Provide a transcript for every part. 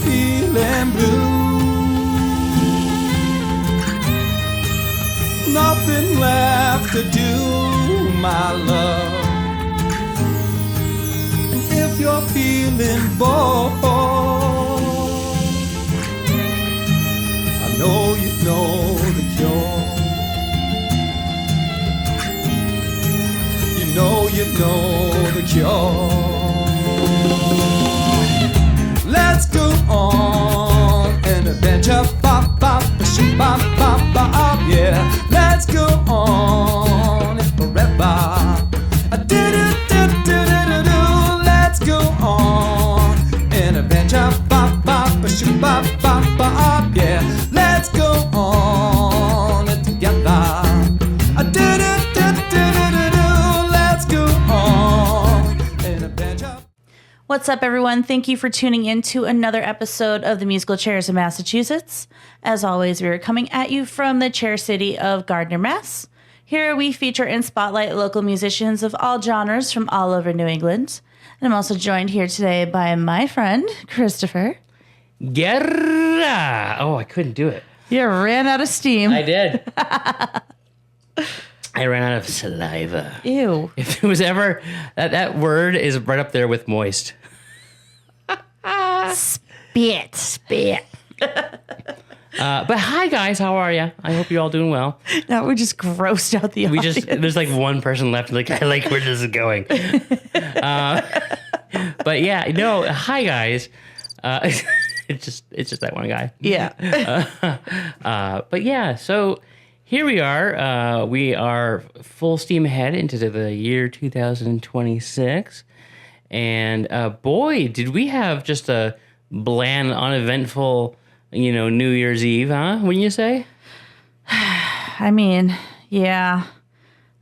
feeling blue, nothing left to do, my love. And if you're feeling bored, I know you know the cure. You know the cure. Let's go on an adventure, bop, bop, shoot, bop, bop, bop, yeah. Let's go on forever. Do-do-do-do-do-do. Let's go on an adventure, bop, bop, shoot, bop, bop, bop, yeah. Let's go on together. Let's go on an adventure. What's up, everyone? Thank you for tuning in to another episode of the Musical Chairs of Massachusetts. As always, we are coming at you from the Chair City of Gardner, Mass. Here we feature and spotlight local musicians of all genres from all over New England. And I'm also joined here today by my friend, Christopher. Gerard. Oh, I couldn't do it. You ran out of steam. I did. I ran out of saliva. Ew. If it was ever that word is right up there with moist. Spit. But hi guys, how are you? I hope you're all doing well. Now we just grossed out the audience. There's like one person left. Like I like where this is going. But yeah, no. Hi guys. It's just that one guy. Yeah. But yeah, so here we are. We are full steam ahead into the year 2026. And boy, did we have just a bland, uneventful, New Year's Eve, huh? Wouldn't you say? I mean, yeah.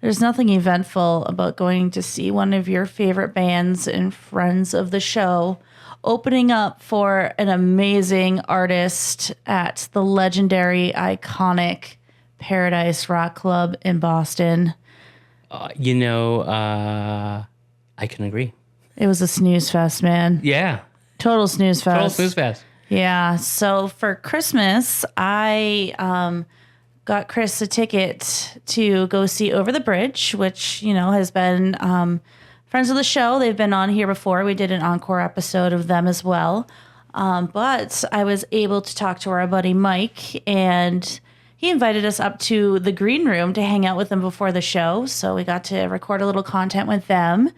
There's nothing eventful about going to see one of your favorite bands and friends of the show opening up for an amazing artist at the legendary, iconic Paradise Rock Club in Boston. I can agree. It was a snooze fest, man. Yeah. Total snooze fest. Total snooze fest. Yeah. So for Christmas, I got Chris a ticket to go see Over the Bridge, which, has been friends of the show. They've been on here before. We did an encore episode of them as well. But I was able to talk to our buddy Mike, and he invited us up to the green room to hang out with them before the show. So we got to record a little content with them.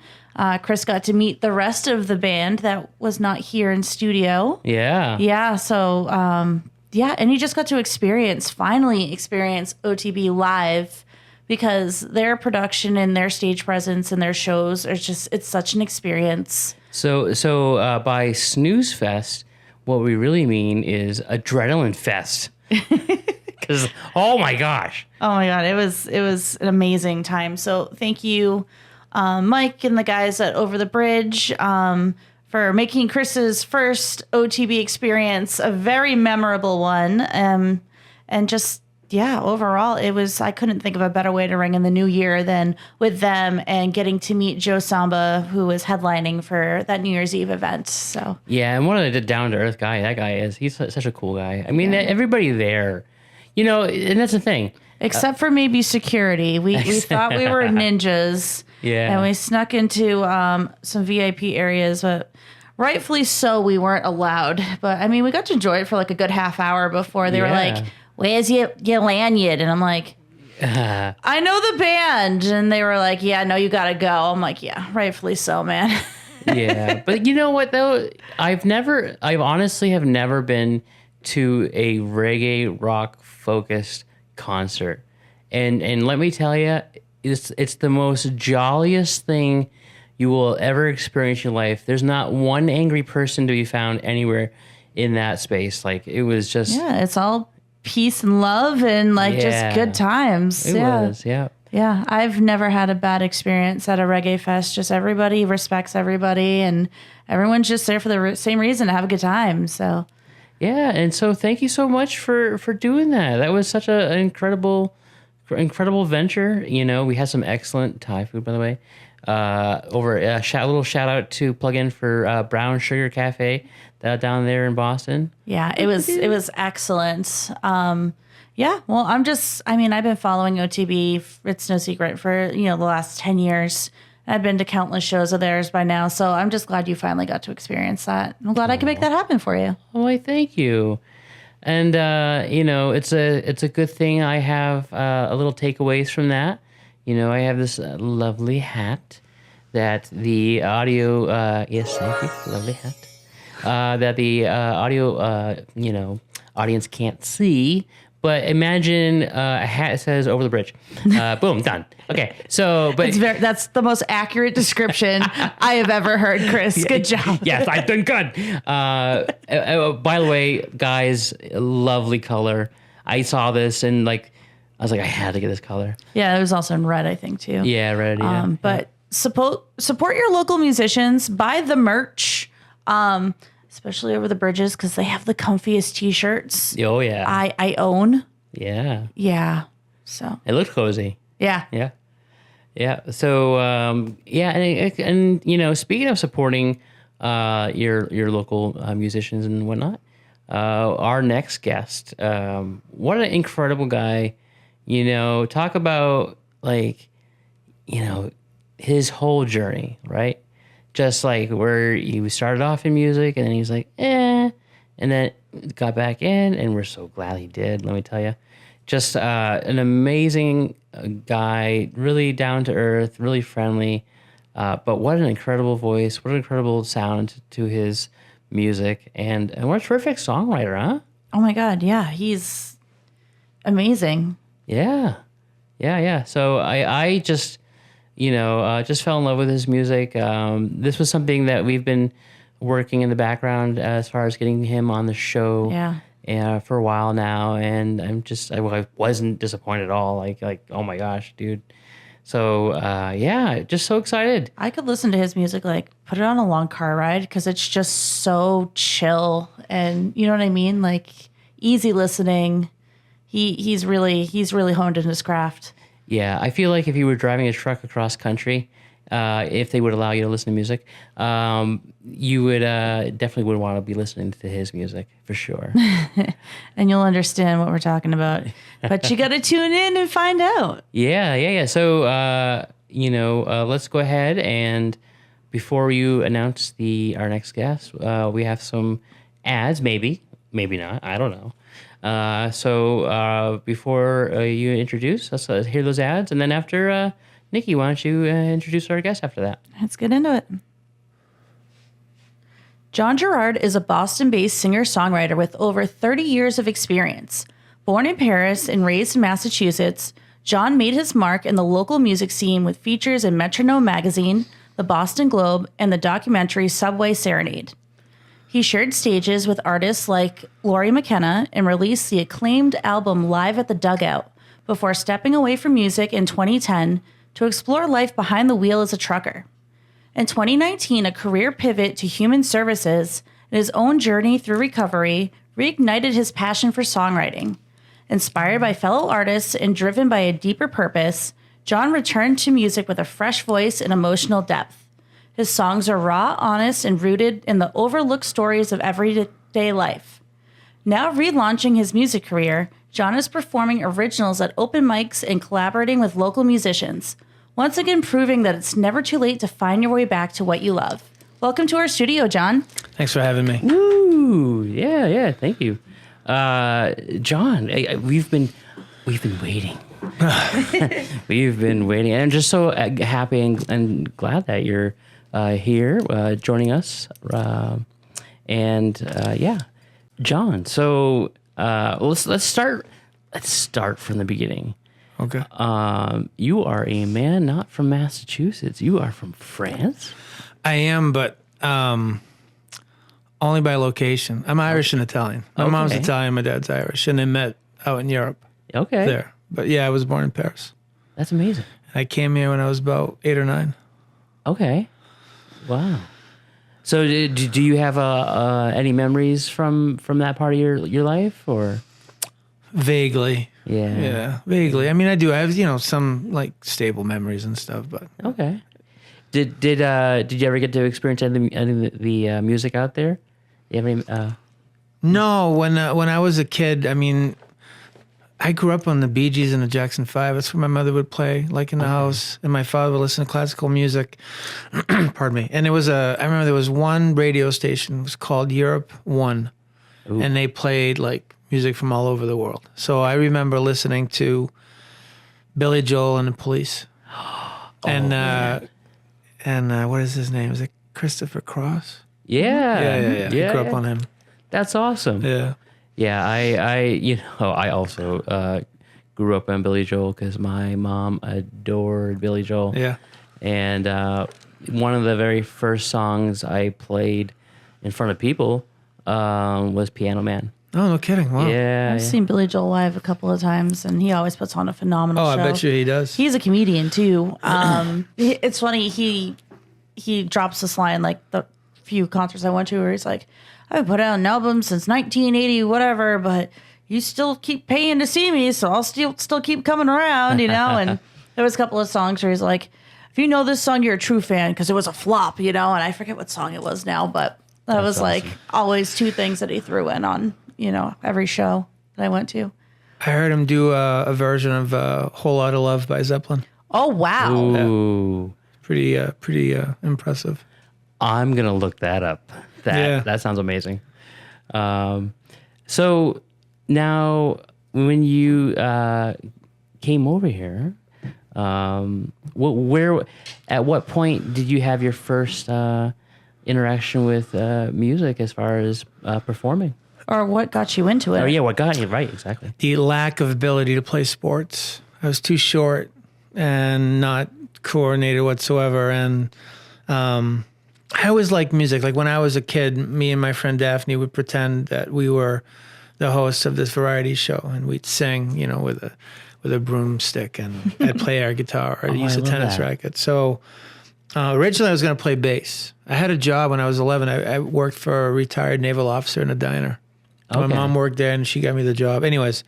Chris got to meet the rest of the band that was not here in studio. Yeah. Yeah. So, and he just got to finally experience OTB live, because their production and their stage presence and their shows it's such an experience. So by snooze fest, what we really mean is adrenaline fest. Because, oh my God, it was an amazing time. So thank you, Mike and the guys at Over the Bridge, for making Chris's first OTB experience a very memorable one. And just, overall, I couldn't think of a better way to ring in the new year than with them and getting to meet Joe Samba, who was headlining for that New Year's Eve event. So yeah, and what a down-to-earth guy that guy is. He's such a cool guy. I mean, everybody there, and that's the thing. Except for maybe security. We thought we were ninjas. Yeah. And we snuck into some VIP areas, but rightfully so, we weren't allowed. But, I mean, we got to enjoy it for like a good half hour before they were like, where's your lanyard? And I'm like, I know the band. And they were like, yeah, no, you got to go. I'm like, yeah, rightfully so, man. Yeah. But you know what, though? I honestly have never been to a reggae rock focused concert. And let me tell you, it's the most jolliest thing you will ever experience in your life. There's not one angry person to be found anywhere in that space. Like, it was just... Yeah, it's all peace and love and just good times. It was, yeah. Yeah, I've never had a bad experience at a reggae fest. Just everybody respects everybody, and everyone's just there for the same reason, to have a good time. So... Yeah, and so thank you so much for doing that. That was such an incredible venture. We had some excellent Thai food, by the way. over a little shout out to plug in for Brown Sugar Cafe down there in Boston. Yeah, it was excellent. Yeah, well, I've been following OTB. It's no secret for, the last 10 years. I've been to countless shows of theirs by now, so I'm just glad you finally got to experience that. I'm glad I could make that happen for you. Oh, I thank you. And it's a good thing I have a little takeaways from that. I have this lovely hat that the audio yes, thank you, lovely hat. That the audio audience can't see. But imagine a hat that says "Over the Bridge." Boom, done. Okay, so that's the most accurate description I have ever heard, Chris. Good job. Yes, I've done good. By the way, guys, lovely color. I saw this and I was like, I had to get this color. Yeah, it was also in red, I think too. Yeah, red. Yeah. But support your local musicians. Buy the merch. Especially Over the Bridges, because they have the comfiest T-shirts. Oh, yeah. I own. Yeah. Yeah. So. It looks cozy. Yeah. Yeah. Yeah. So, and speaking of supporting your local musicians and whatnot, our next guest, what an incredible guy. Talk about, his whole journey, right? Just where he started off in music and then he's like, and then got back in, and we're so glad he did, let me tell you. Just an amazing guy, really down to earth, really friendly, but what an incredible voice, what an incredible sound to his music, and what a terrific songwriter, huh? Oh my God, yeah, he's amazing. Yeah. So I just... just fell in love with his music. This was something that we've been working in the background as far as getting him on the show. Yeah. For a while now, and I wasn't disappointed at all. Oh my gosh, dude. So just so excited. I could listen to his music, put it on a long car ride, because it's just so chill, and you know what I mean, easy listening. He's really honed in his craft. Yeah, I feel like if you were driving a truck across country, if they would allow you to listen to music, you would definitely want to be listening to his music for sure. And you'll understand what we're talking about. But you got to tune in and find out. Yeah. So, let's go ahead, and before you announce our next guest, we have some ads, maybe not, I don't know. So before you introduce, let's hear those ads. And then after, Nikki, why don't you introduce our guest after that? Let's get into it. John Gerard is a Boston-based singer-songwriter with over 30 years of experience. Born in Paris and raised in Massachusetts, John made his mark in the local music scene with features in Metronome Magazine, the Boston Globe, and the documentary Subway Serenade. He shared stages with artists like Laurie McKenna and released the acclaimed album Live at the Dugout before stepping away from music in 2010 to explore life behind the wheel as a trucker. In 2019, a career pivot to human services and his own journey through recovery reignited his passion for songwriting. Inspired by fellow artists and driven by a deeper purpose, John returned to music with a fresh voice and emotional depth. His songs are raw, honest, and rooted in the overlooked stories of everyday life. Now relaunching his music career, John is performing originals at open mics and collaborating with local musicians, once again proving that it's never too late to find your way back to what you love. Welcome to our studio, John. Thanks for having me. Woo! Yeah, thank you. John, we've been waiting. We've been waiting, and I'm just so happy and glad that you're here joining us. John. So let's start from the beginning. Okay. You are a man not from Massachusetts. You are from France. I am, but only by location. I'm Irish and Italian. My mom's Italian, my dad's Irish, and they met out in Europe. Okay. There. But yeah, I was born in Paris. That's amazing. I came here when I was about 8 or 9. Okay. Wow. So do you have any memories from that part of your life, or? Vaguely. Yeah. Vaguely. I mean, I do. I have, some like stable memories and stuff, but. Okay. Did you ever get to experience any of the music out there? You have any? No, when I was a kid, I mean, I grew up on the Bee Gees and the Jackson 5. That's what my mother would play, like in the house, and my father would listen to classical music. Pardon me. And I remember there was one radio station. It was called Europe One, and they played like music from all over the world. So I remember listening to Billy Joel and the Police, and what is his name? Is it Christopher Cross? Yeah. I grew up on him. That's awesome. Yeah. Yeah, I also grew up on Billy Joel because my mom adored Billy Joel. Yeah. And one of the very first songs I played in front of people was Piano Man. Oh, no kidding. Wow. Yeah. I've seen Billy Joel live a couple of times, and he always puts on a phenomenal show. I bet you he does. He's a comedian too. It's funny. He drops this line like the few concerts I went to where he's like, "I've put out an album since 1980, whatever, but you still keep paying to see me, so I'll still keep coming around," you know. And there was a couple of songs where he's like, "If you know this song, you're a true fan because it was a flop," you know. And I forget what song it was now, but that was awesome. Like always two things that he threw in on, you know, every show that I went to. I heard him do a version of "Whole Lotta Love" by Zeppelin. Oh wow! Ooh, yeah. Pretty impressive. I'm gonna look that up. That sounds amazing. So now, when you came over here, at what point did you have your first interaction with music as far as performing? Or what got you into it? Oh yeah, what got you right? Exactly. The lack of ability to play sports. I was too short and not coordinated whatsoever, and I always liked music. Like when I was a kid, me and my friend Daphne would pretend that we were the hosts of this variety show, and we'd sing, you know, with a broomstick, and I'd play air guitar or use a tennis racket. So originally I was going to play bass. I had a job when I was 11. I worked for a retired naval officer in a diner. Okay. My mom worked there, and she got me the job. Anyways,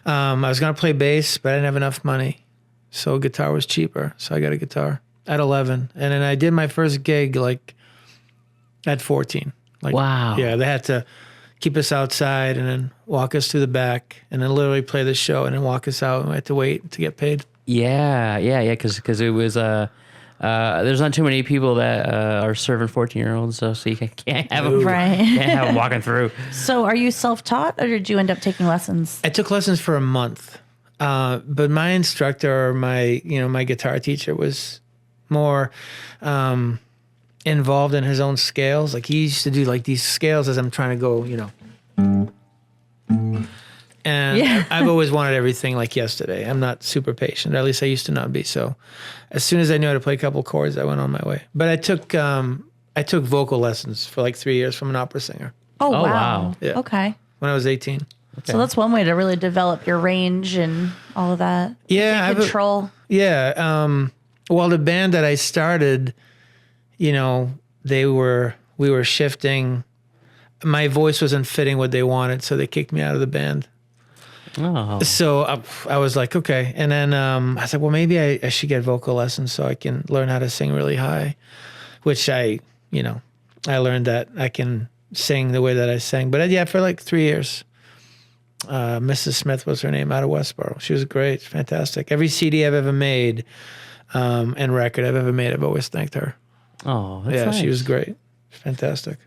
I was going to play bass, but I didn't have enough money. So guitar was cheaper. So I got a guitar at 11. And then I did my first gig like at 14. Like, wow. Yeah, they had to keep us outside and then walk us to the back and then literally play the show and then walk us out, and we had to wait to get paid. Yeah, because it was there's not too many people that are serving 14-year-olds, so you can't have them can't have them walking through. So are you self-taught, or did you end up taking lessons? I took lessons for a month, but my instructor, my guitar teacher, was more involved in his own scales. Like he used to do like these scales as I'm trying to go, you know. And I've always wanted everything like yesterday. I'm not super patient, or at least I used to not be. So as soon as I knew how to play a couple chords, I went on my way. But I took vocal lessons for like 3 years from an opera singer. Oh wow. Yeah. Okay. When I was 18. Okay. So that's one way to really develop your range and all of that. Yeah. Control. Well, the band that I started, you know, we were shifting. My voice wasn't fitting what they wanted, so they kicked me out of the band. Oh. So I was like, okay. And then I said, well, maybe I should get vocal lessons so I can learn how to sing really high, which I learned that I can sing the way that I sang. But yeah, for like 3 years, Mrs. Smith was her name, out of Westboro. She was great, fantastic. Every CD I've ever made and record I've ever made, I've always thanked her. Oh, that's nice. She was great. Fantastic.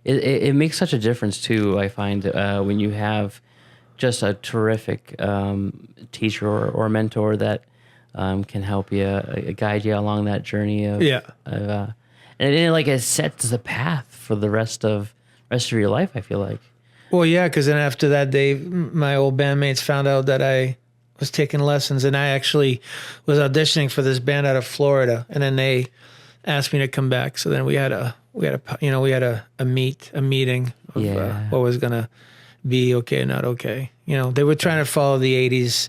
It makes such a difference too, I find, when you have just a terrific teacher or mentor that can help you, guide you along that journey of and it sets the path for the rest of your life, I feel like. Well, yeah, because then after that, my old bandmates found out that I was taking lessons, and I actually was auditioning for this band out of Florida, and then they asked me to come back. So then we had a meeting of what was gonna be okay and not okay. You know, they were trying to follow the 80s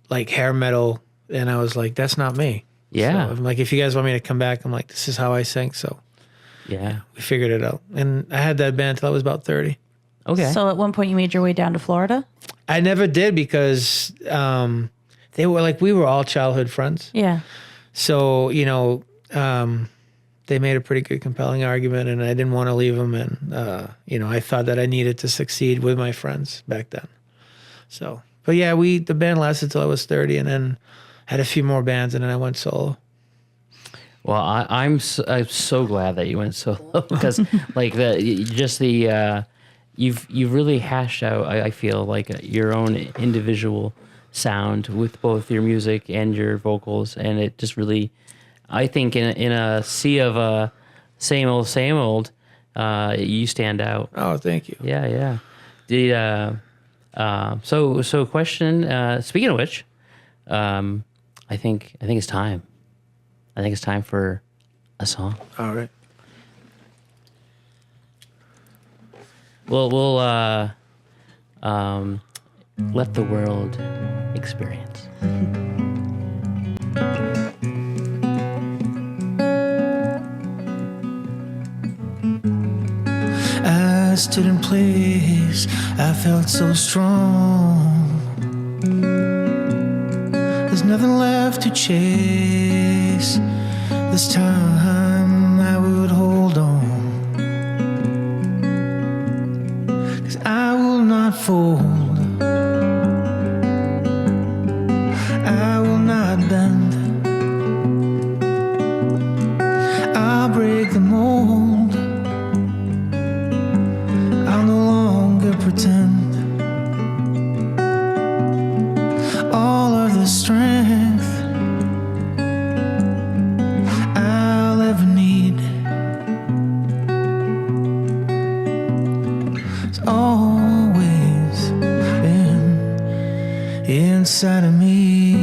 like hair metal, and I was like, that's not me. Yeah. So I'm like, if you guys want me to come back, I'm like, this is how I sing. So yeah, we figured it out. And I had that band till I was about 30. Okay. So at one point you made your way down to Florida? I never did, because they were like, we were all childhood friends. Yeah. So, you know, they made a pretty good, compelling argument, and I didn't want to leave them. And I thought that I needed to succeed with my friends back then. So, but yeah, the band lasted till I was 30, and then had a few more bands, and then I went solo. Well, I'm so glad that you went solo because like you've really hashed out. I feel like your own individual sound with both your music and your vocals, and it just really, I think in a sea of same old, you stand out. Oh, thank you. Yeah. So question. Speaking of which, I think it's time. I think it's time for a song. All right. We'll let the world experience. I stood in place, I felt so strong. There's nothing left to chase. This time I would hold on, 'cause I will not fold, I will not bend. I'll break the mold, I'll no longer pretend. All of the strength I'll ever need has always been inside of me.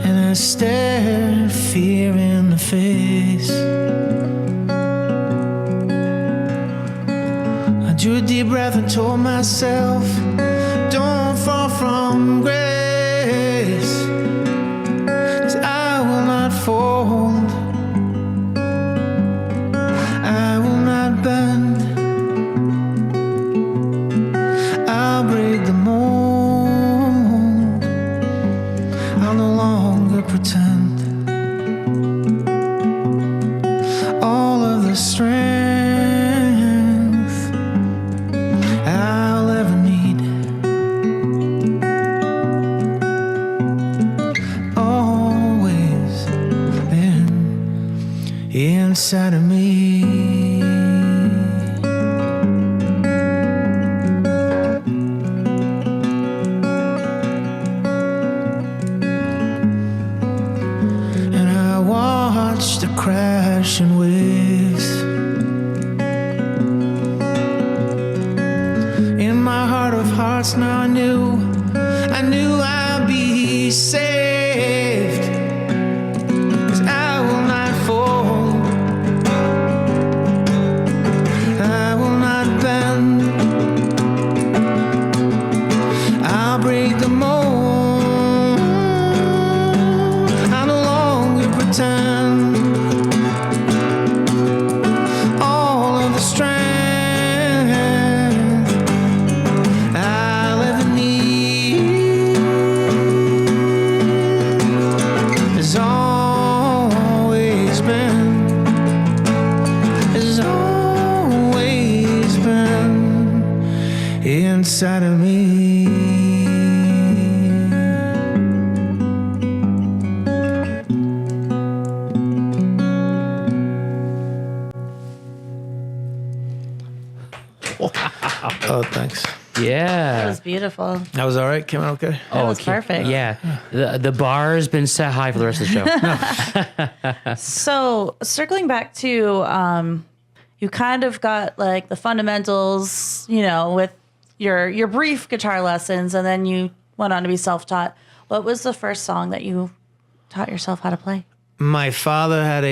And I stared fear in the face. I drew a deep breath and told myself, don't fall from grace, 'cause I will not fold, I will not bend. I'll break the mold, I'll no longer pretend. All of the strength I'll ever need always been inside of me. And I watched the crashing waves. In my heart of hearts now I knew I'd be saved, 'cause I will not fold, I will not bend. I'll break the mold, I'll no longer pretend. All of the strength I'll ever need has always been inside of me. Oh, thanks. That Yeah. was beautiful. That was all right? Came out okay? That was okay. perfect. Yeah. The bar has been set high for the rest of the show. So circling back to, you kind of got like the fundamentals, with your brief guitar lessons, and then you went on to be self-taught. What was the first song that you taught yourself how to play? My father had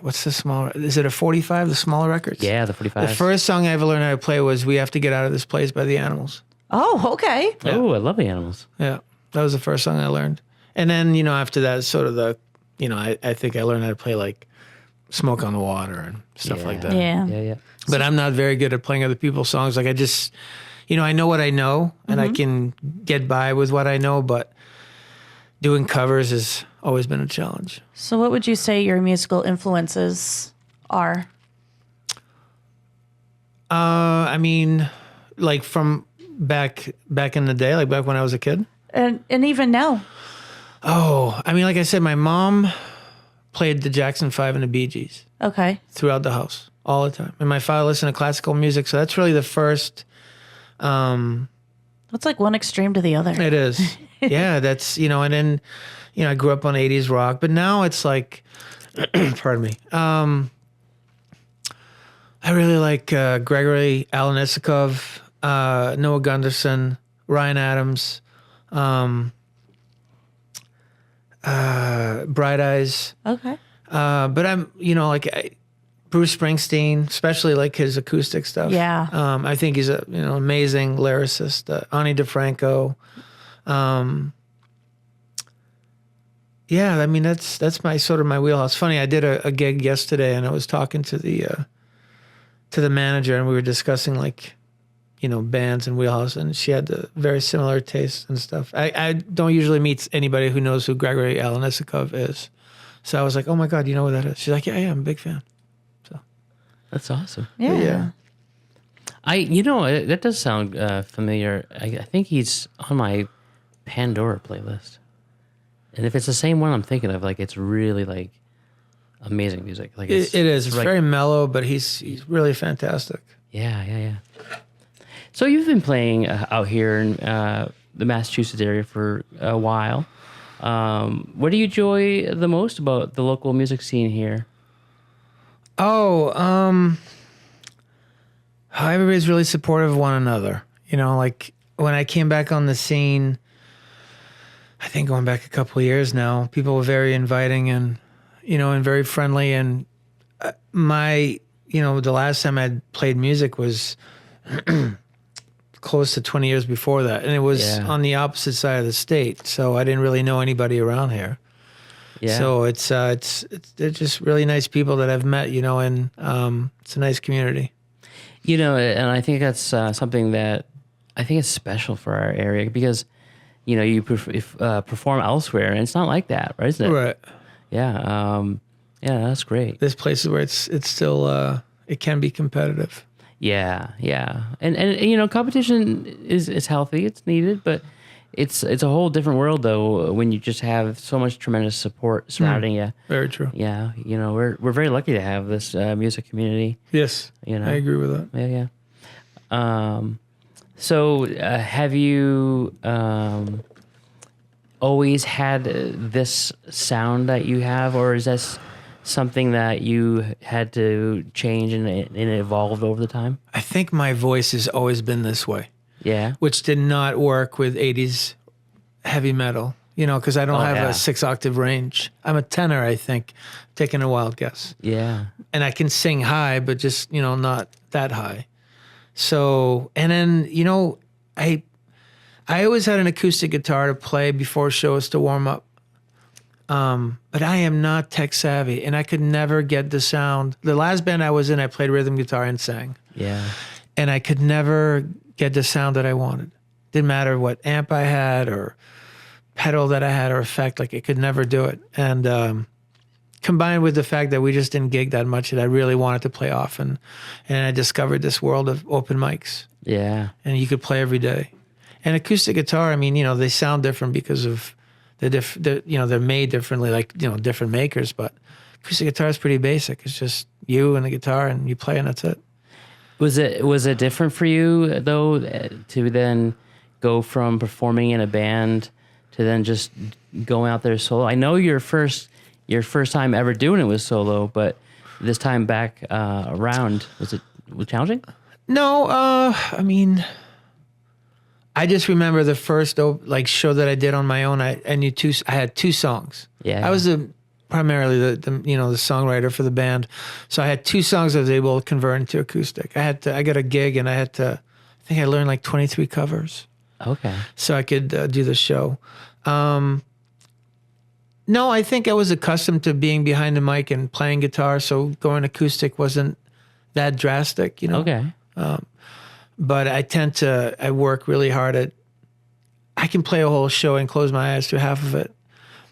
what's the small, is it a 45, the smaller records? Yeah, the 45. The first song I ever learned how to play was We Have to Get Out of This Place by the Animals. Oh, okay. Oh, I love the Animals. Yeah, that was the first song I learned. And then, after that, sort of I think I learned how to play like Smoke on the Water and stuff like that. Yeah. Yeah. But I'm not very good at playing other people's songs. Like I just, I know what I know and I can get by with what I know, but doing covers has always been a challenge. So what would you say your musical influences are? I mean, like from back in the day, like back when I was a kid. And even now. Oh, I mean, like I said, my mom played the Jackson 5 and the Bee Gees Okay. throughout the house all the time. And my father listened to classical music. So that's really the first. That's like one extreme to the other. It is. Yeah, that's, and then, I grew up on 80s rock, but now it's like, pardon me. I really like Gregory Alan Isakov, Noah Gunderson, Ryan Adams, Bright Eyes. Okay. But I'm, Bruce Springsteen, especially like his acoustic stuff. Yeah. I think he's a amazing lyricist. Ani DeFranco. Yeah, I mean that's my sort of my wheelhouse. Funny, I did a gig yesterday, and I was talking to the manager, and we were discussing like, bands and wheelhouse, and she had the very similar tastes and stuff. I don't usually meet anybody who knows who Gregory Alan Isakov is, so I was like, oh my God, you know who that is? She's like, yeah, I'm a big fan. So That's awesome. Yeah. That does sound familiar. I think he's on my Pandora playlist. And if it's the same one I'm thinking of, like it's really like amazing music. Like it is. It's like, very mellow, but he's really fantastic. Yeah. So you've been playing out here in the Massachusetts area for a while. What do you enjoy the most about the local music scene here? How everybody's really supportive of one another. Like when I came back on the scene, I think going back a couple of years now, people were very inviting and, and very friendly. And the last time I'd played music was close to 20 years before that. And it was on the opposite side of the state. So I didn't really know anybody around here. Yeah. So they're just really nice people that I've met, and it's a nice community. And I think that's something that I think is special for our area because, you perform elsewhere and it's not like that, right? Isn't it? Right. Yeah. That's great. There's places where it's still, it can be competitive. Yeah. And competition is healthy. It's needed, but it's a whole different world though when you just have so much tremendous support surrounding you. Very true. Yeah. We're very lucky to have this music community. Yes. I agree with that. Yeah. So have you always had this sound that you have, or is this something that you had to change and it evolved over the time? I think my voice has always been this way. Yeah. Which did not work with 80s heavy metal, because I don't have a 6-octave range. I'm a tenor, I think, taking a wild guess. Yeah. And I can sing high, but just, not that high. So, and then, I always had an acoustic guitar to play before shows to warm up. But I am not tech savvy, and I could never get the sound. The last band I was in, I played rhythm guitar and sang. Yeah. And I could never get the sound that I wanted. Didn't matter what amp I had or pedal that I had or effect, like I could never do it. And combined with the fact that we just didn't gig that much, that I really wanted to play often. And I discovered this world of open mics. Yeah. And you could play every day. And acoustic guitar, I mean, they sound different because of they're made differently, like, different makers, but acoustic guitar is pretty basic. It's just you and the guitar and you play and that's it. Was it different for you though to then go from performing in a band to then just going out there solo? I know your first time ever doing it was solo, but this time back around, was it challenging? No, I mean, I just remember the first show that I did on my own. I had 2 songs. Yeah. I was primarily the songwriter for the band, so I had 2 songs I was able to convert into acoustic. I got a gig and I think I learned like 23 covers. Okay. So I could do the show. And then, I just remember the first like show that I did on my own. I had 2 songs. I was primarily the songwriter for the band, so I had 2 songs I was able to convert into acoustic. I got a gig and I think I learned like 23 covers. Okay. So I could do the show. So I could No, I think I was accustomed to being behind the mic and playing guitar, so going acoustic wasn't that drastic, you know. Okay. But I work really hard at, I can play a whole show and close my eyes to half of it.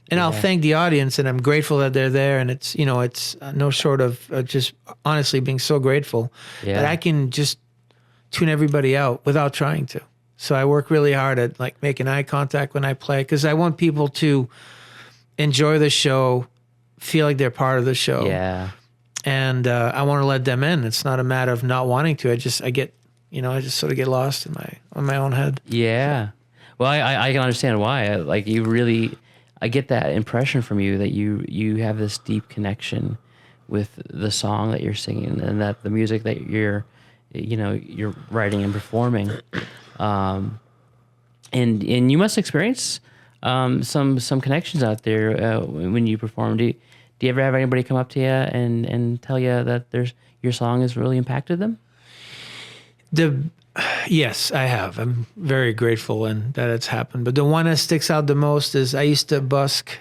And I'll thank the audience, and I'm grateful that they're there. And it's, you know, it's no short of just honestly being so grateful that I can just tune everybody out without trying to. So I work really hard at like making eye contact when I play, because I want people to enjoy the show, feel like they're part of the show. Yeah. And I want to let them in. It's not a matter of not wanting to. I just sort of get lost in my own head. Yeah. Well, I can understand why. Like you really, I get that impression from you that you have this deep connection with the song that you're singing, and that the music that you're writing and performing. And you must experience some connections out there when you perform. Do you ever have anybody come up to you and tell you that your song has really impacted them? Yes, I have. I'm very grateful and that it's happened. But the one that sticks out the most is I used to busk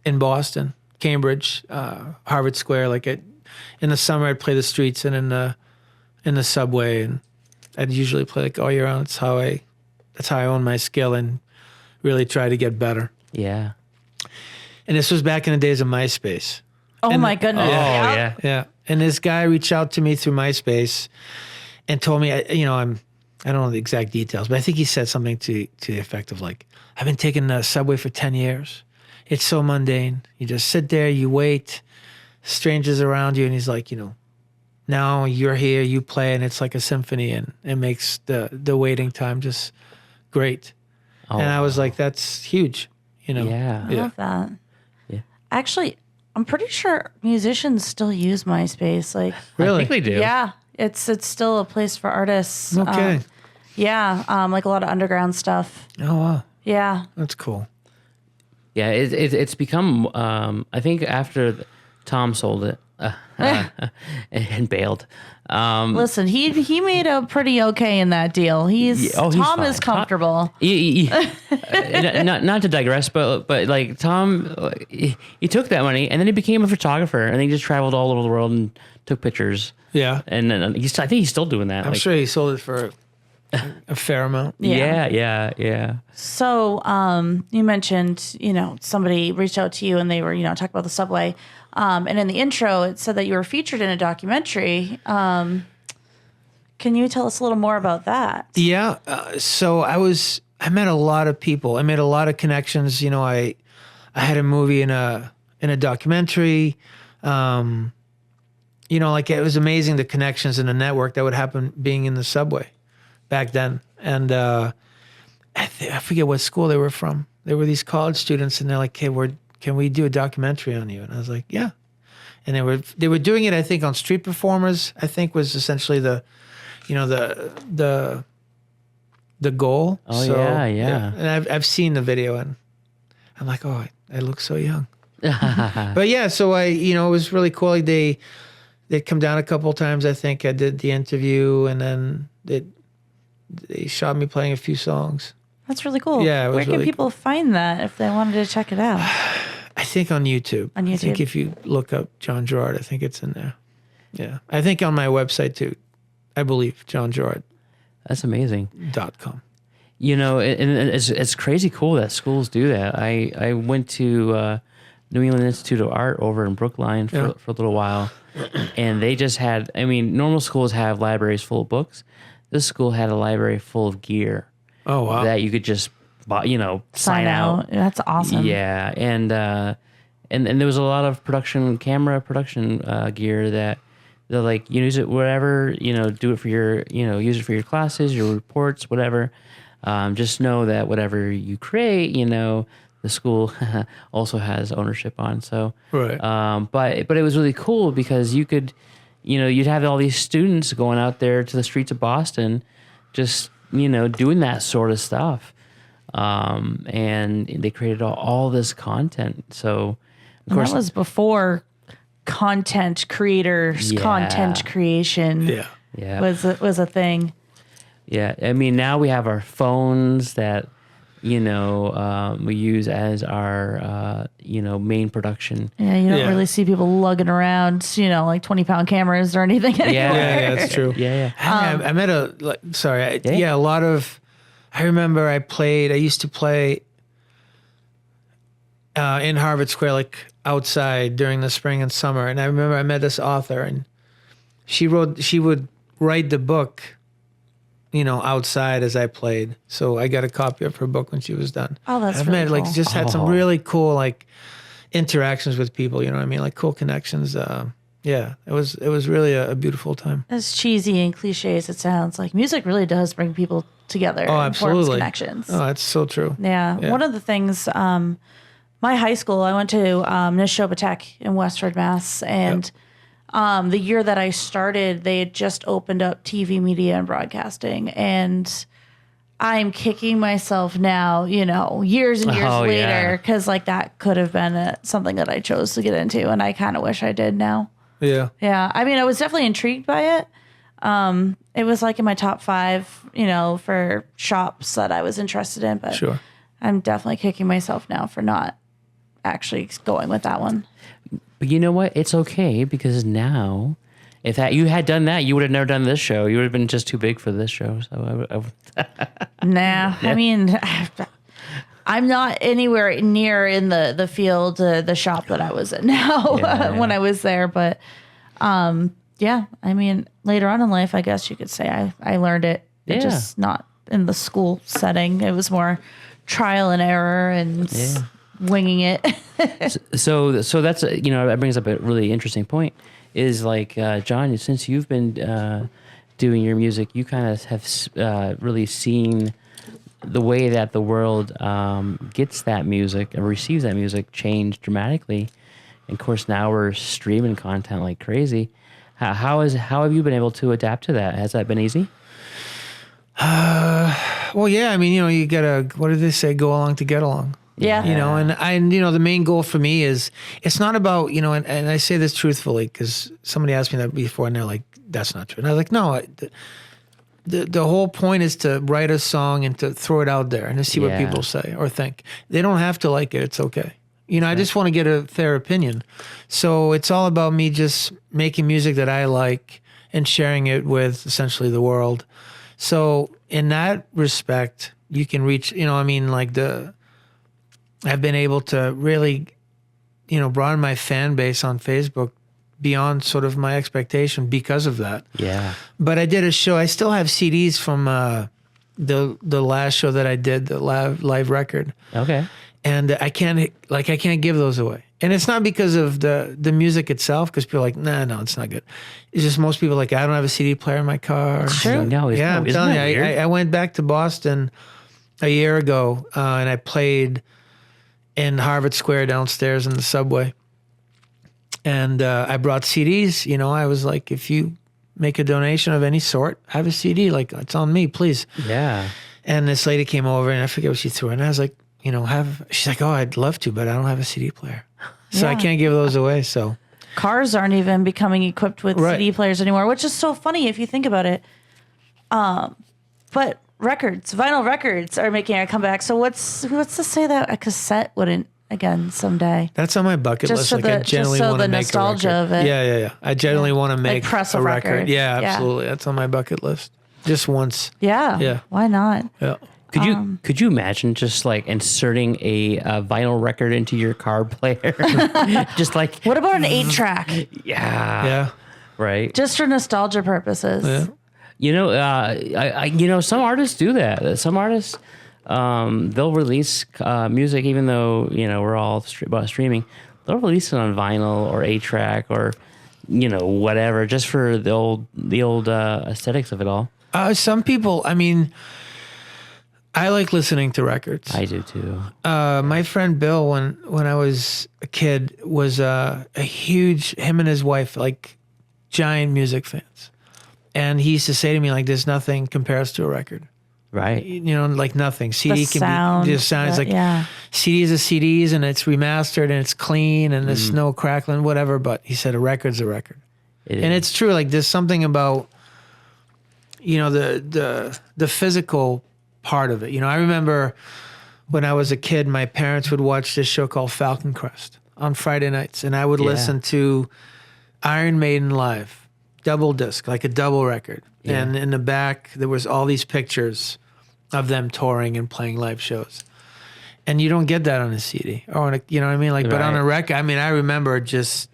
in Boston, Cambridge, Harvard Square. Like in the summer, I'd play the streets and in the subway, and I'd usually play like all year round. That's how I own my skill and really try to get better. Yeah. And this was back in the days of MySpace. Oh my goodness. Yeah. And this guy reached out to me through MySpace and told me, I don't know the exact details, but I think he said something to the effect of like, I've been taking the subway for 10 years. It's so mundane. You just sit there, you wait, strangers around you, and he's like, now you're here, you play, and it's like a symphony, and it makes the waiting time just great. Oh, and I was like, that's huge, Yeah. I love that. Yeah. Actually, I'm pretty sure musicians still use MySpace. Like, Really? I think they do. yeah, it's still a place for artists. Okay. Like a lot of underground stuff. Oh, wow. Yeah. That's cool. Yeah, it's become. I think after Tom sold it and bailed. Listen, he made out pretty okay in that deal. He's fine. Tom is comfortable. Not to digress, but like Tom, he took that money and then he became a photographer, and he just traveled all over the world and took pictures. Yeah. And then I think he's still doing that. I'm sure he sold it for a fair amount. Yeah. So, you mentioned, somebody reached out to you and they were, talking about the subway. And in the intro, it said that you were featured in a documentary. Can you tell us a little more about that? Yeah. So I met a lot of people. I made a lot of connections. I had a movie in a documentary. Like it was amazing the connections in the network that would happen being in the subway back then. And I forget what school they were from. They were these college students, and they're like, "Hey, can we do a documentary on you?" And I was like, "Yeah." And they were doing it, I think, on street performers. I think was essentially the goal. Oh, yeah. And I've seen the video, and I'm like, "Oh, I look so young." But yeah, so it was really cool. Like they'd come down a couple of times. I think I did the interview, and then they shot me playing a few songs. That's really cool. Yeah, Where can people find that if they wanted to check it out? I think on YouTube. On YouTube. I think if you look up John Gerard, I think it's in there. Yeah. I think on my website too. I believe JohnGerard.com. That's amazing. And it's crazy cool that schools do that. I went to New England Institute of Art over in Brookline for a little while, and they just had, normal schools have libraries full of books. This school had a library full of gear. Oh, wow. That you could just buy, sign out. That's awesome. Yeah, and there was a lot of camera production gear that they're like, use it whatever, do it for your, use it for your classes, your reports, whatever. Just know that whatever you create, the school also has ownership on. So, right. But it was really cool because you could, you'd have all these students going out there to the streets of Boston, just doing that sort of stuff. And they created all this content. So, of course, that was before content creators, content creation was a thing. Yeah. Now we have our phones that we use as our, main production. Yeah, you don't Yeah. really see people lugging around, like 20-pound cameras or anything anymore. Yeah, that's true. Yeah. I met a lot of. I remember I used to play in Harvard Square, like outside during the spring and summer. And I remember I met this author, and she would write the book, outside as I played. So I got a copy of her book when she was done. Oh, that's I've really met, cool. just had some really cool, interactions with people, you know what I mean? Like cool connections. Yeah, it was really a beautiful time. As cheesy and cliche as it sounds, like music really does bring people together. Oh, and forms absolutely. connections. Oh, that's so true. Yeah. One of the things, my high school, I went to Neshoba Tech in Westford, Mass. And the year that I started, they had just opened up TV, media, and broadcasting. And I'm kicking myself now, years and years later, because that could have been something that I chose to get into. And I kind of wish I did now. Yeah. Yeah. I mean, I was definitely intrigued by it. It was in my top 5, for shops that I was interested in. But Sure. I'm definitely kicking myself now for not actually going with that one. But you know what? It's okay, because now, if you had done that, you would have never done this show. You would have been just too big for this show. So Nah. I mean, I'm not anywhere near in the field, the shop that I was in now when I was there. But yeah, I mean, later on in life, I guess you could say I learned it. Yeah. Just not in the school setting. It was more trial and error and winging it. so that's that brings up a really interesting point. Is John, since you've been doing your music, you kind of have really seen the way that the world gets that music and receives that music change dramatically. And of course, now we're streaming content like crazy. How have you been able to adapt to that? Has that been easy? Well, yeah. I mean, you gotta. What do they say? Go along to get along. Yeah. And the main goal for me is, it's not about, and I say this truthfully, because somebody asked me that before and they're like, that's not true. And I was like, no, the whole point is to write a song and to throw it out there and to see what people say or think. They don't have to like it. It's okay. I just want to get a fair opinion. So it's all about me just making music that I like and sharing it with essentially the world. So in that respect, you can reach, I've been able to really, broaden my fan base on Facebook beyond sort of my expectation because of that. Yeah. But I did a show. I still have CDs from the last show that I did, the live record. Okay. And I can't give those away. And it's not because of the music itself, because people are like, no, it's not good. It's just most people are like, I don't have a CD player in my car. True. No, Yeah, I'm telling you, weird? I went back to Boston a year ago, and I played in Harvard Square downstairs in the subway. And I brought CDs. I was like, if you make a donation of any sort, have a CD. It's on me, please. Yeah. And this lady came over, and I forget what she threw. And I was like, she's like, oh, I'd love to, but I don't have a CD player. So I can't give those away. So Cars aren't even becoming equipped with CD players anymore, which is so funny if you think about it. But vinyl records are making a comeback. So what's to say that a cassette wouldn't again someday? That's on my bucket Just list. for I generally want to make nostalgia a of record. it. Yeah. I generally want to make press a a record. record. Yeah, Yeah. absolutely. That's on my bucket list. Just once. Yeah. Why not? Yeah. Could you imagine just inserting a vinyl record into your car player? Just what about an 8-track? Yeah. Right. Just for nostalgia purposes. Yeah. Some artists do that. Some artists, they'll release music, even though we're all about streaming. They'll release it on vinyl or 8-track or whatever, just for the old aesthetics of it all. Some people. I mean, I like listening to records. I do too. My friend Bill, when I was a kid, was a huge, him and his wife, giant music fans. And he used to say to me, there's nothing compares to a record. Right. Nothing. CD The sound, be, the sound is CDs are CDs and it's remastered and it's clean and there's no crackling, whatever. But he said a record's a record. And it's true. There's something about, the physical part of it. I remember when I was a kid, my parents would watch this show called Falcon Crest on Friday nights, and I would listen to Iron Maiden live, double disc, like a double record. Yeah. And in the back, there was all these pictures of them touring and playing live shows. And you don't get that on a CD or on a, you know what I mean? Like, but on a record, I mean, I remember just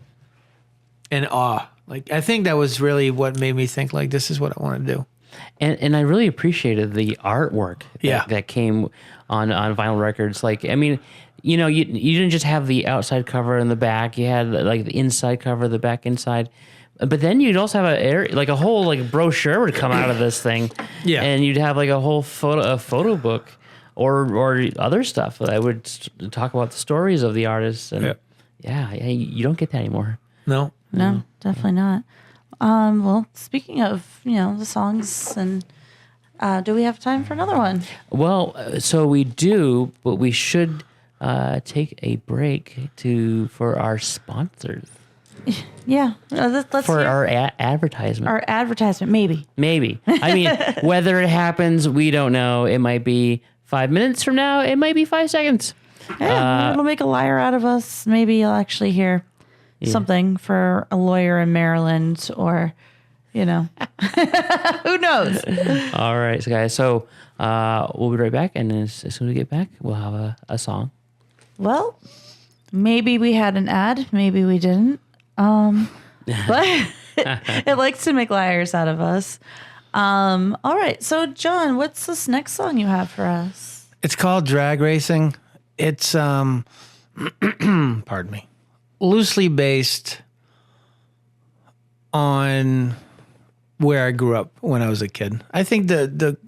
in awe. Like, I think that was really what made me think, like, this is what I want to do. And I really appreciated the artwork that came on vinyl records. Like, I mean, you know, you didn't just have the outside cover and the back. You had like the inside cover, the back inside. But then you'd also have a whole like brochure would come out of this thing. Yeah. And you'd have like a whole photo book or other stuff that would talk about the stories of the artists. And you don't get that anymore. No, definitely not. Well, speaking of, the songs, and do we have time for another one? Well, so we do, but we should take a break for our sponsors. Yeah, let's for hear our advertisement. Our advertisement, maybe. Maybe. I mean, whether it happens, we don't know. It might be 5 minutes from now. It might be 5 seconds. Yeah, it'll make a liar out of us. Maybe you'll actually hear something for a lawyer in Maryland, or, who knows? All right, so guys. So we'll be right back, and as soon as we get back, we'll have a song. Well, maybe we had an ad, maybe we didn't. But it likes to make liars out of us. All right, so John, what's this next song you have for us? It's called Drag Racing. It's pardon me, loosely based on where I grew up when I was a kid. I think the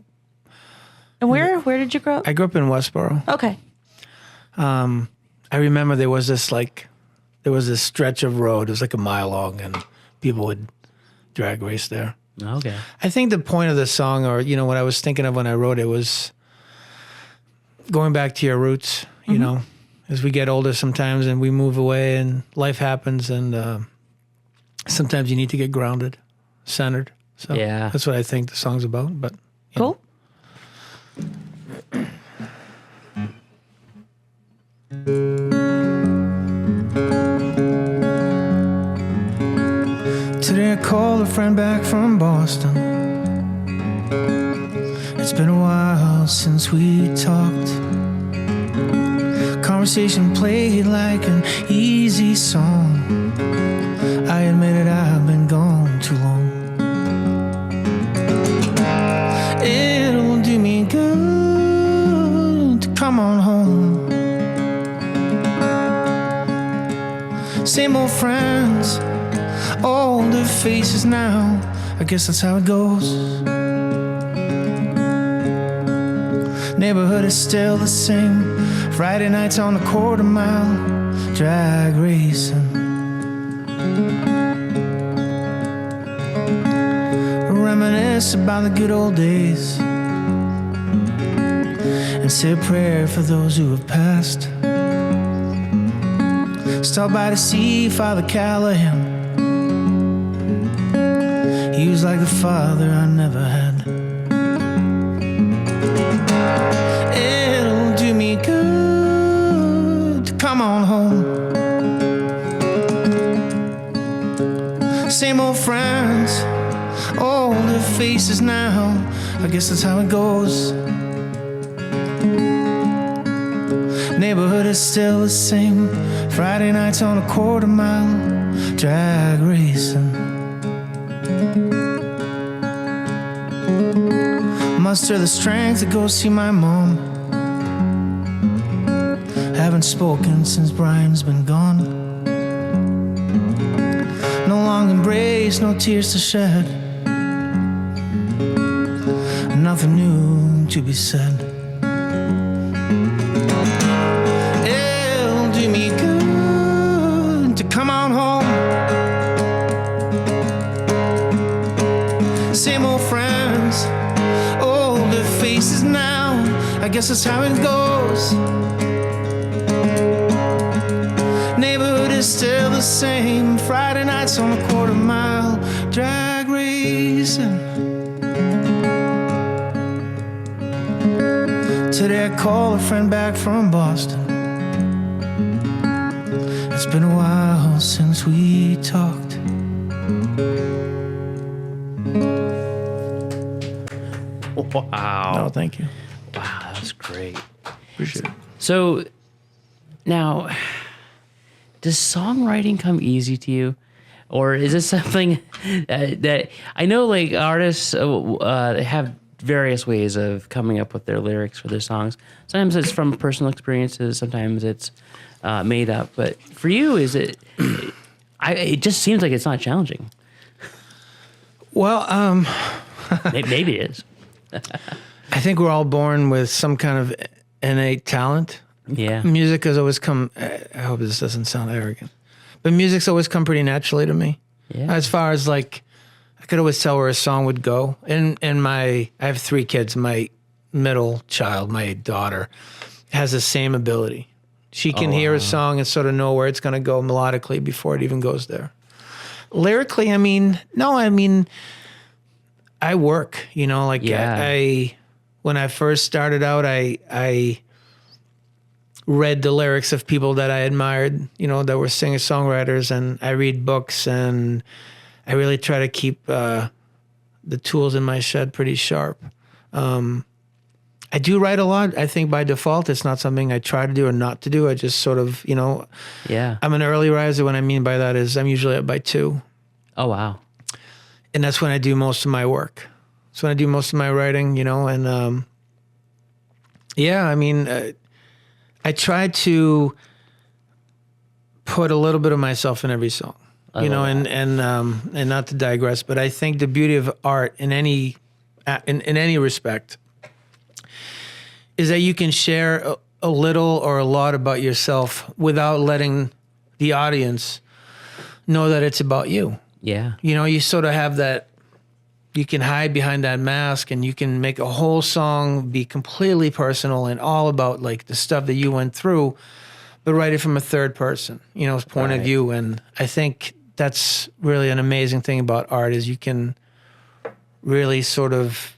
And where did you grow up? I grew up in Westboro. Okay. I remember there was this stretch of road. It was like a mile long, and people would drag race there. Okay. I think the point of the song, or what I was thinking of when I wrote it, was going back to your roots. As we get older sometimes, and we move away, and life happens, and sometimes you need to get grounded, centered. So that's what I think the song's about. But cool. Today I called a friend back from Boston. It's been a while since we talked. Conversation played like an easy song. I admit it, I've been gone too long. It'll do me good to come on home. Same old friends, older faces now. I guess that's how it goes. Neighborhood is still the same. Friday nights on the quarter mile, drag racing. Reminisce about the good old days, and say a prayer for those who have passed. Stop by to see Father Callahan. He was like the father I never had. It'll do me good to come on home. Same old friends, older faces now. I guess that's how it goes. Neighborhood is still the same. Friday nights on a quarter mile, drag racing. Muster the strength to go see my mom. Haven't spoken since Brian's been gone. No long embrace, no tears to shed. Nothing new to be said. It'll do me good to come on home. Same old friends, older faces now. I guess that's how it goes. Neighborhood is still the same. Friday nights on a quarter mile, drag racing. Today I call a friend back from Boston. It's been a while since we talked. Wow. Oh, thank you. Wow, that was great. Appreciate it. So now, does songwriting come easy to you? Or is it something that I know like artists have various ways of coming up with their lyrics for their songs. Sometimes it's from personal experiences. Sometimes it's made up. But for you, is it? It just seems like it's not challenging. Well, Maybe it is. I think we're all born with some kind of innate talent. Yeah. Music has always come. I hope this doesn't sound arrogant, but music's always come pretty naturally to me. Yeah. As far as like, I could always tell where a song would go. And I have 3 kids. My middle child, my daughter, has the same ability. She can hear a song and sort of know where it's going to go melodically before it even goes there. Lyrically, I work, like I when I first started out, I read the lyrics of people that I admired, that were singer-songwriters, and I read books, and I really try to keep the tools in my shed pretty sharp. I do write a lot. I think by default, it's not something I try to do or not to do. I just sort of, Yeah. I'm an early riser. What I mean by that is I'm usually up by 2. Oh, wow. And that's when I do most of my work. That's when I do most of my writing, and I try to put a little bit of myself in every song, and not to digress, but I think the beauty of art in any respect is that you can share a little or a lot about yourself without letting the audience know that it's about you. Yeah. You sort of have that, you can hide behind that mask, and you can make a whole song be completely personal and all about like the stuff that you went through, but write it from a third person, point of view. And I think that's really an amazing thing about art is you can really sort of,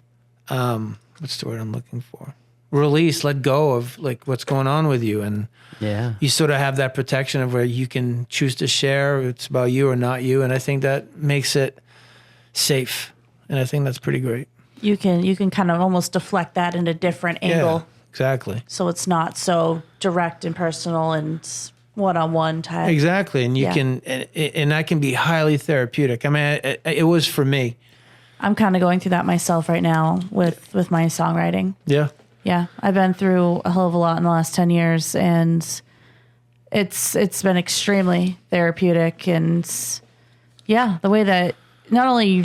what's the word I'm looking for? Release, let go of like what's going on with you. And Yeah. you sort of have that protection of where you can choose to share it's about you or not you. And I think that makes it safe. And I think that's pretty great. You can kind of almost deflect that in a different angle. Yeah, exactly. So it's not so direct and personal and one-on-one type. Exactly. And you can, and that can be highly therapeutic. I mean, it was for me. I'm kind of going through that myself right now with my songwriting. Yeah. Yeah, I've been through a hell of a lot in the last 10 years, and it's been extremely therapeutic. And yeah, the way that not only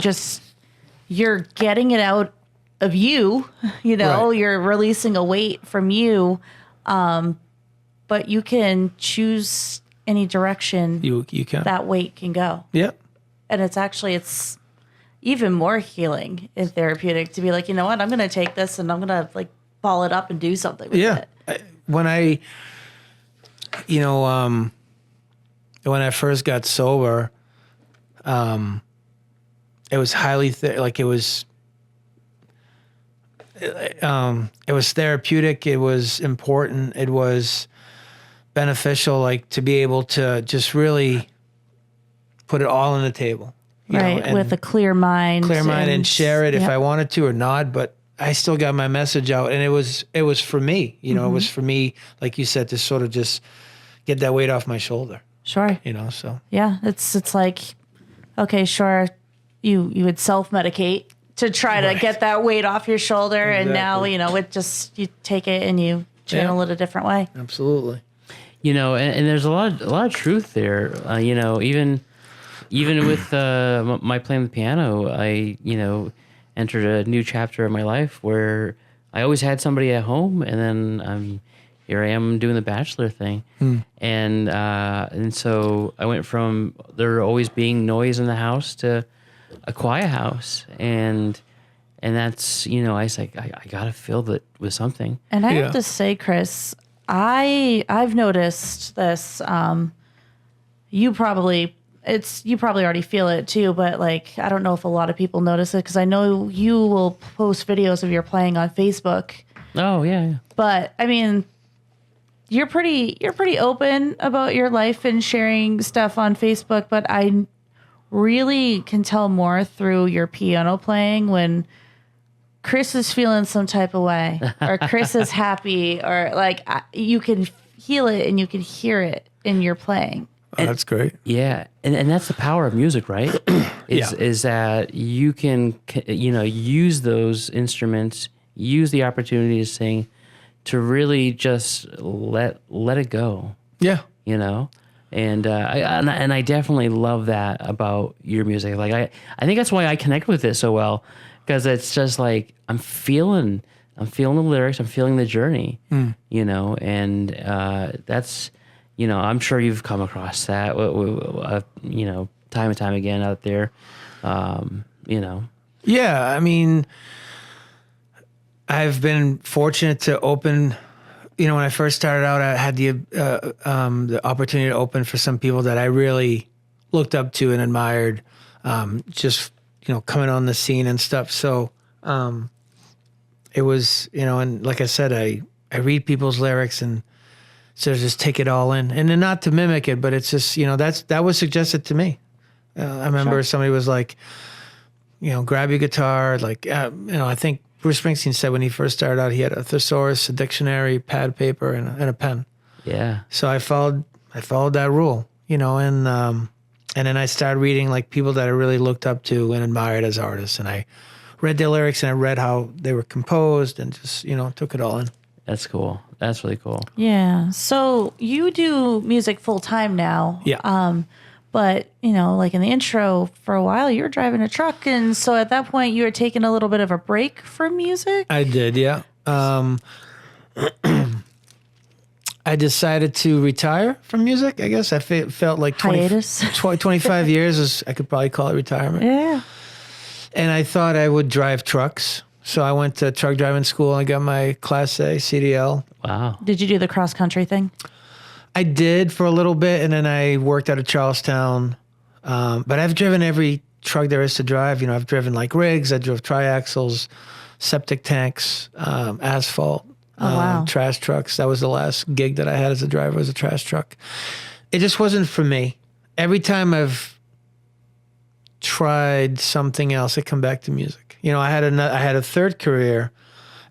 you're getting it out of you, Right. you're releasing a weight from you, but you can choose any direction You can. that weight can go. Yeah. And it's even more healing and therapeutic to be like, you know what, I'm going to take this and I'm going to like ball it up and do something with it. When I first got sober, it was highly it was therapeutic. It was important. It was beneficial, like to be able to just really put it all on the table, Right, with a clear mind. and share it if Yep. I wanted to or not. But I still got my message out, and it was for me. It was for me, like you said, to sort of just get that weight off my shoulder. Sure. So Yeah, it's like, okay, sure, you would self-medicate to try to get that weight off your shoulder, and now, it just, you take it and you channel it a different way. absolutely. And there's a lot of truth there. Even with my playing the piano, I entered a new chapter of my life where I always had somebody at home, and then here I am doing the bachelor thing, and so I went from there always being noise in the house to a quiet house, and that's I was like I gotta fill it with something. And I Yeah. have to say, Chris, I've noticed this. You probably already feel it too, but like I don't know if a lot of people notice it because I know you will post videos of your playing on Facebook, Oh yeah. But I mean, you're pretty open about your life and sharing stuff on Facebook, but I really can tell more through your piano playing when Chris is feeling some type of way or Chris is happy or like you can feel it and you can hear it in your playing. Oh, that's great. Yeah, and that's the power of music, right? Is that you can use those instruments, use the opportunity to sing, to really just let it go. Yeah. And I definitely love that about your music. Like I think that's why I connect with it so well, because it's just like I'm feeling the lyrics, I'm feeling the journey, and that's, I'm sure you've come across that, time and time again out there, Yeah, I mean, I've been fortunate to open. When I first started out, I had the opportunity to open for some people that I really looked up to and admired, just coming on the scene and stuff. So it was, and like I said, I read people's lyrics and so just take it all in, and then not to mimic it, but it's just that was suggested to me. I remember somebody was like, grab your guitar, like I think Bruce Springsteen said when he first started out, he had a thesaurus, a dictionary, pad, paper, and a pen. Yeah. So I followed that rule, and then I started reading like people that I really looked up to and admired as artists, and I read their lyrics and I read how they were composed and just took it all in. That's cool. That's really cool. Yeah. So you do music full time now. Yeah. But, like in the intro, for a while you were driving a truck. And so at that point you were taking a little bit of a break from music. I did, yeah. I decided to retire from music, I guess. I felt like 25 years, I could probably call it retirement. Yeah. And I thought I would drive trucks. So I went to truck driving school and I got my Class A CDL. Wow. Did you do the cross country thing? I did for a little bit, and then I worked out of Charlestown. But I've driven every truck there is to drive. I've driven like rigs, I drove triaxles, septic tanks, asphalt, wow. trash trucks. That was the last gig that I had as a driver, was a trash truck. It just wasn't for me. Every time I've tried something else, I come back to music. I had a third career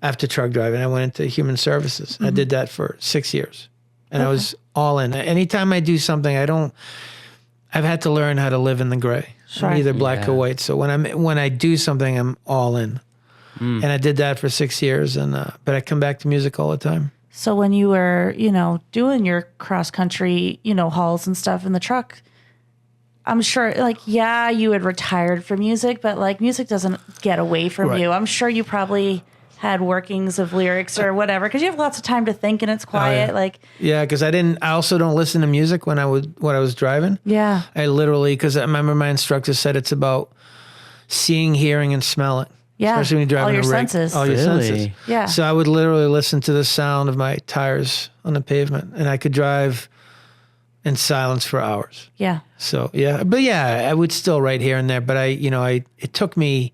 after truck driving. I went into human services. Mm-hmm. I did that for 6 years. And I was all in. Anytime I do something, I've had to learn how to live in the gray. Sure. I'm either black or white. So when I do something, I'm all in. And I did that for 6 years, but I come back to music all the time. So when you were, doing your cross country, hauls and stuff in the truck, I'm sure you had retired from music, but music doesn't get away from you. I'm sure you probably had workings of lyrics or whatever, because you have lots of time to think and it's quiet. Because I also don't listen to music when I was driving. Yeah. I literally, because I remember my instructor said it's about seeing, hearing, and smelling. Yeah. Especially when you're driving all your a rig. senses. All your senses. Yeah. So I would literally listen to the sound of my tires on the pavement, and I could drive in silence for hours. Yeah. So I would still write here and there, but it took me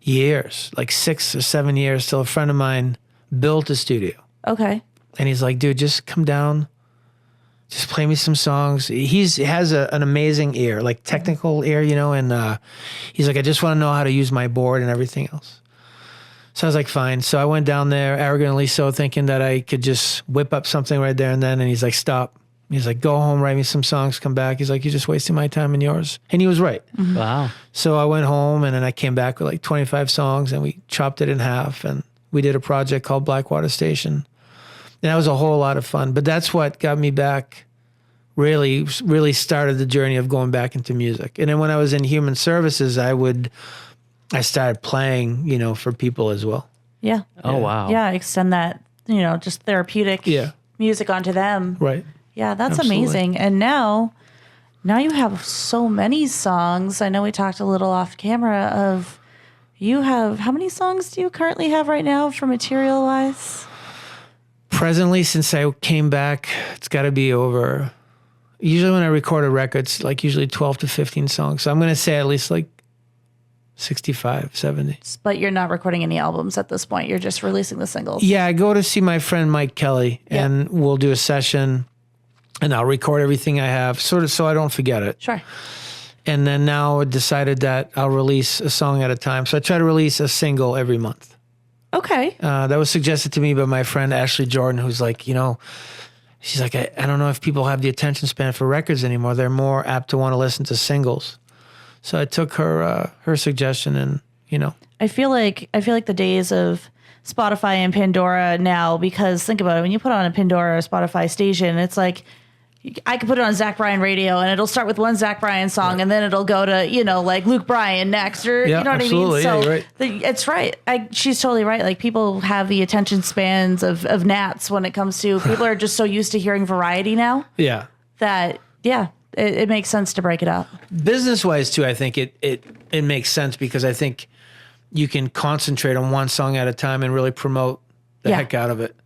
years, like 6 or 7 years, till a friend of mine built a studio. Okay. And he's like, dude, just come down, just play me some songs. He has an amazing ear, like technical ear, and he's like, I just want to know how to use my board and everything else. So I was like, fine. So I went down there, arrogantly so, thinking that I could just whip up something right there and then. And he's like, stop. He's like, go home, write me some songs, come back. He's like, you're just wasting my time and yours. And he was right. Mm-hmm. Wow. So I went home, and then I came back with like 25 songs, and we chopped it in half, and we did a project called Blackwater Station. And that was a whole lot of fun. But that's what got me back, really started the journey of going back into music. And then when I was in human services, I started playing, for people as well. Yeah. Oh, wow. Yeah, extend that, just therapeutic music onto them. Right. Yeah, that's Absolutely. amazing. And now you have so many songs. I know we talked a little off camera of how many songs do you currently have right now for material wise? Presently, since I came back, it's got to be over. Usually when I record a record, it's like usually 12 to 15 songs. So I'm going to say at least like 65, 70. But you're not recording any albums at this point. You're just releasing the singles. Yeah, I go to see my friend Mike Kelly, Yeah. and we'll do a session, and I'll record everything I have, sort of so I don't forget it. Sure. And then now I decided that I'll release a song at a time. So I try to release a single every month. Okay. That was suggested to me by my friend Ashley Jordan, who's like, she's like, I don't know if people have the attention span for records anymore. They're more apt to want to listen to singles. So I took her suggestion, and I feel like the days of Spotify and Pandora now, because think about it, when you put on a Pandora or Spotify station, it's like I could put it on Zach Bryan radio and it'll start with one Zach Bryan song and then it'll go to, like Luke Bryan next, or Yeah, you know what absolutely. I mean? Yeah, you're right. It's right. She's totally right. Like people have the attention spans of gnats when it comes to, people are just so used to hearing variety now yeah. that, it makes sense to break it up. Business wise too, I think it makes sense because I think you can concentrate on one song at a time and really promote the Yeah. heck out of it.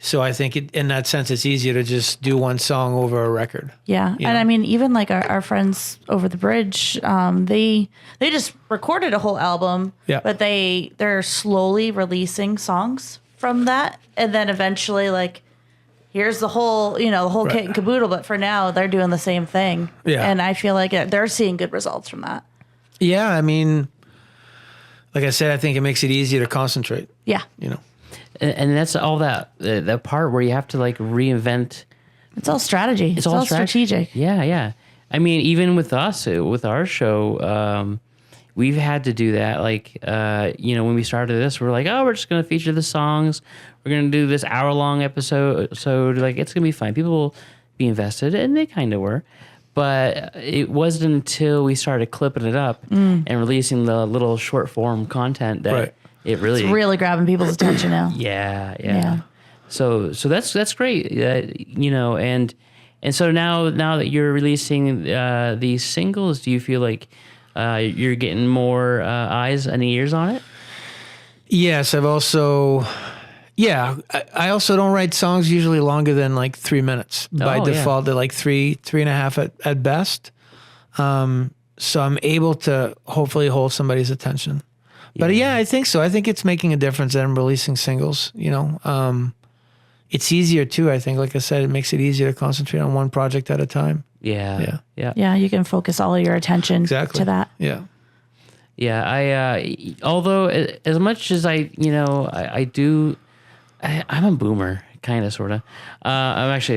So I think in that sense, it's easier to just do one song over a record. Yeah. You And know? I mean, even like our friends over the bridge, they just recorded a whole album, Yeah. but they're slowly releasing songs from that. And then eventually like, here's the whole, the whole kit and caboodle. But for now, they're doing the same thing. Yeah. And I feel like they're seeing good results from that. Yeah, I mean, like I said, I think it makes it easier to concentrate. Yeah. And that's all that part where you have to like reinvent. It's all strategy. It's all strategic. Yeah. I mean, even with us, with our show, we've had to do that. Like, when we started this, we're like, oh, we're just going to feature the songs. We're going to do this hour-long episode. So, like, it's going to be fine. People will be invested, and they kind of were. But it wasn't until we started clipping it up and releasing the little short-form content that Right. it really... It's really grabbing people's attention now. Yeah. So that's great. And so now that you're releasing these singles, do you feel like you're getting more eyes and ears on it? Yes, I've also... Yeah, I also don't write songs usually longer than like 3 minutes. By default, they're like three and a half at best. So I'm able to hopefully hold somebody's attention. But yeah, I think so. I think it's making a difference that I'm releasing singles. It's easier too. I think, like I said, it makes it easier to concentrate on one project at a time. Yeah. Yeah, you can focus all of your attention to that. Yeah. Yeah. I although as much as I'm a boomer, kind of, sort of. I'm actually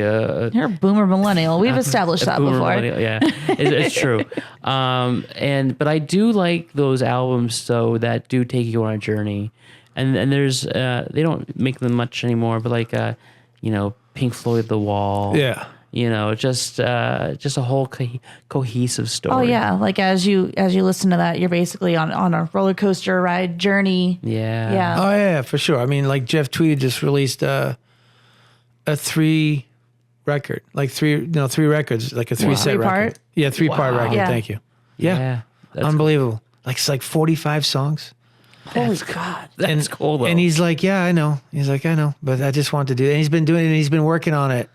You're a boomer millennial. We've established that boomer before. millennial. Yeah, it's true. But I do like those albums though that do take you on a journey, and there's they don't make them much anymore, but like Pink Floyd, The Wall. Yeah. Just a whole cohesive story. Oh yeah, like as you listen to that, you're basically on a roller coaster ride journey. Yeah. Oh yeah, for sure. I mean, like Jeff Tweedy just released a 3 record, like three records, like a 3-set record. Three-part? Yeah, 3-part record. Yeah. Thank you. Yeah, That's unbelievable. Like it's like 45 songs. Holy God. That's cool though. And he's like, yeah, I know. He's like, I know, but I just want to do it. And he's been doing it. And he's been working on it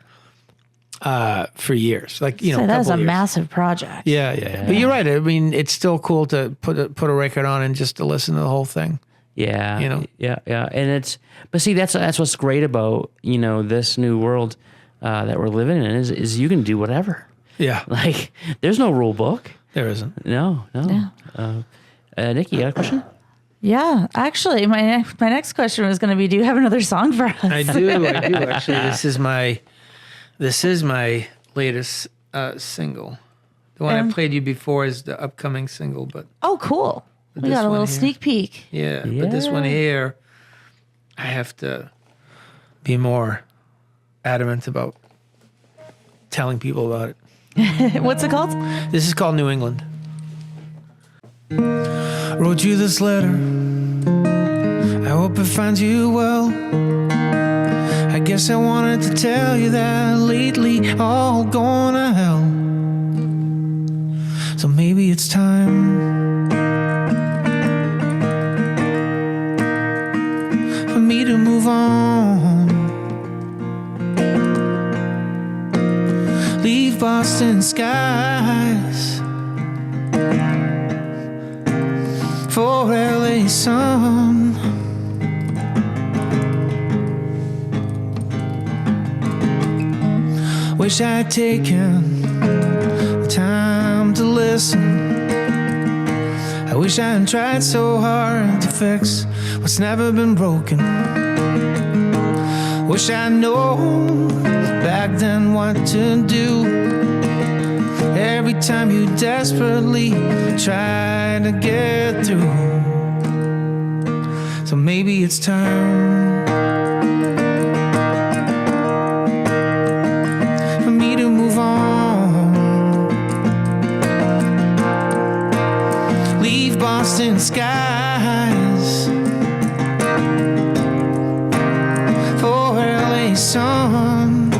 for years. Like So that is a couple years. massive project. Yeah. But you're right. I mean, it's still cool to put a record on and just to listen to the whole thing. Yeah. Yeah. And but see, that's what's great about, this new world that we're living in is you can do whatever. Yeah. Like there's no rule book. There isn't. No. Yeah. Nikki, you got a question? Yeah, actually, my next question was going to be, do you have another song for us? I do actually. This is my latest single. The one I played you before is the upcoming single, but Oh, cool. We this got a one little here. sneak peek. yeah, but this one here, I have to be more adamant about telling people about it. What's it called? This is called New England. Wrote you this letter. I hope it finds you well. I guess I wanted to tell you that lately all going to hell. So maybe it's time for me to move on. Leave Boston skies for LA sun. Wish I'd taken the time to listen. I wish I hadn't tried so hard to fix what's never been broken. Wish I'd known back then what to do. Every time you desperately try to get through. So maybe it's time for me to move on. Leave Boston skies for LA sun.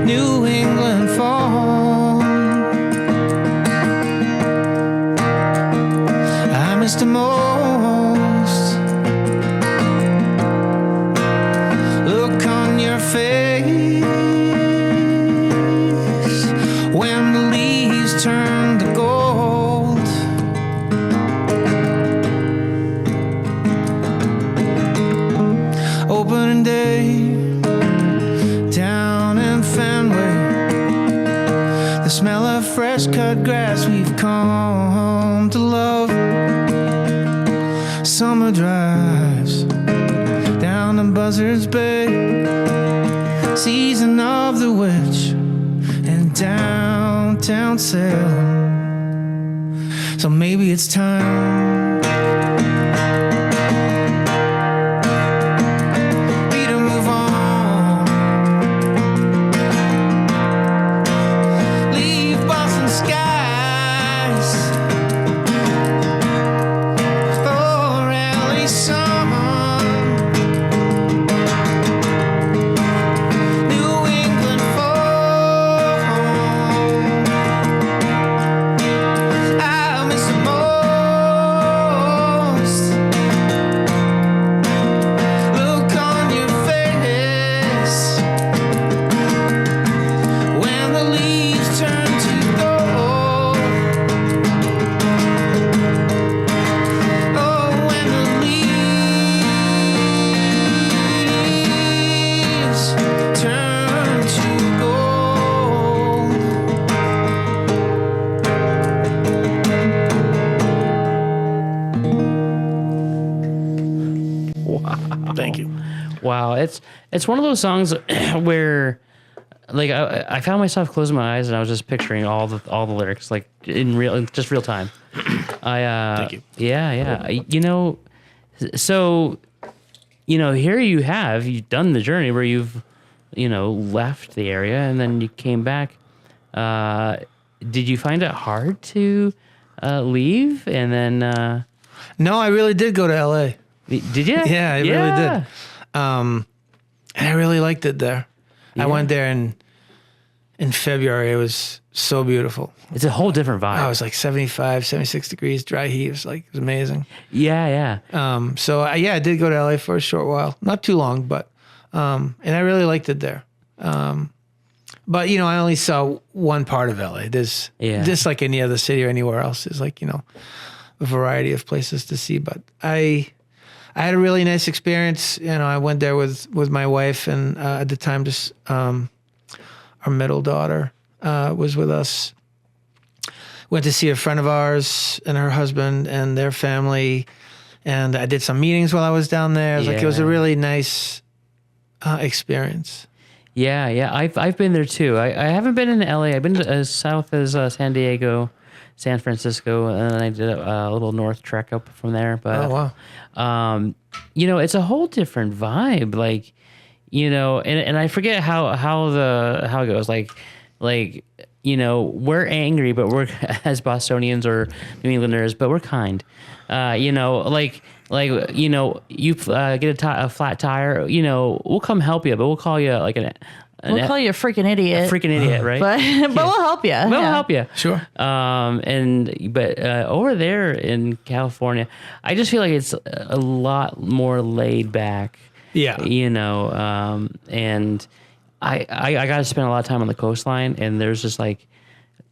New England fall. I miss the most. Look on your face when the leaves turn to gold. Opening day down in Fenway, the smell of fresh cut grass we've come to love. Summer drives down in Buzzards Bay, season of the witch in downtown Salem. So maybe it's time me to move on. Leave Boston skies for LA summer. New England fall. I miss the most. Look on your face when the leaves turn to gold. Oh, when the leaves turn to gold. Thank you. Wow, it's one of those songs where, like, I found myself closing my eyes and I was just picturing all the lyrics, like in real time. Thank you. Yeah. So here you've done the journey where you've left the area and then you came back. Did you find it hard to leave and then? No, I really did go to LA. Did you? Yeah, I really did. And I really liked it there. I went there in February. It was so beautiful. It's a whole different vibe. I was like 75, 76 degrees, dry heat. It was amazing. Yeah. So I did go to LA for a short while. Not too long, but and I really liked it there. But I only saw one part of LA. There's just like any other city or anywhere else. There's like, a variety of places to see. But I had a really nice experience. I went there with my wife, and at the time, just our middle daughter was with us. Went to see a friend of ours and her husband and their family, and I did some meetings while I was down there. It was a really nice experience. Yeah. I've been there too. I haven't been in LA. I've been as south as San Diego, San Francisco, and then I did a little north trek up from there. But Oh wow. It's a whole different vibe. Like, and I forget how it goes. Like, we're angry, but we're as Bostonians or New Englanders, but we're kind. You get a flat tire. We'll come help you, but we'll call you like We'll call you a freaking idiot. Right? But we'll help you. We'll help you. Sure. But over there in California, I just feel like it's a lot more laid back. Yeah. And I got to spend a lot of time on the coastline, and there's just like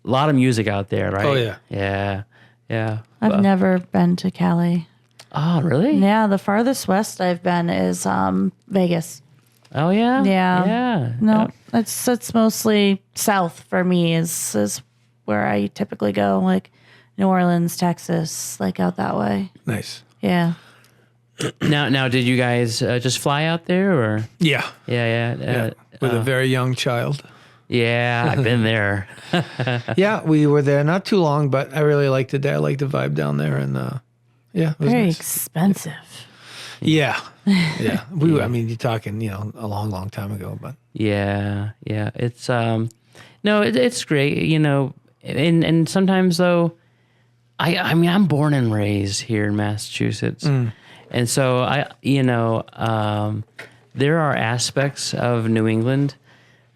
lot of music out there, right? Oh, yeah. Yeah. Yeah. I've never been to Cali. Oh, really? Yeah, the farthest west I've been is Vegas. Oh, yeah? Yeah. Yeah. No, it's mostly south for me is where I typically go, like New Orleans, Texas, like out that way. Nice. Yeah. Now, did you guys just fly out there, or? Yeah. Yeah. With a very young child. Yeah, I've been there. Yeah, we were there not too long, but I really liked it there. I liked the vibe down there, and yeah, it was Very nice. expensive. Yeah. I mean, you're talking, a long, long time ago, but Yeah. It's no, it's great, and sometimes though, I mean, I'm born and raised here in Massachusetts, and so there are aspects of New England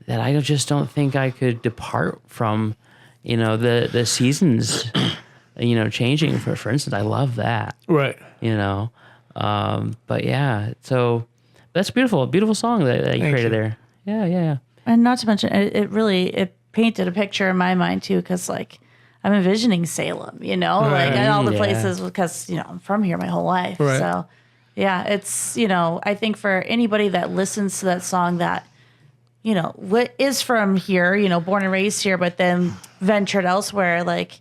that I just don't think I could depart from, the seasons, changing. For instance, I love that, right. But yeah, so that's beautiful, a beautiful song that you Thank created you. there. Yeah. And not to mention, it painted a picture in my mind too, because like I'm envisioning Salem, like and all the Yeah. places, because I'm from here my whole life. Right. So yeah, it's I think for anybody that listens to that song that what is from here, born and raised here, but then ventured elsewhere, like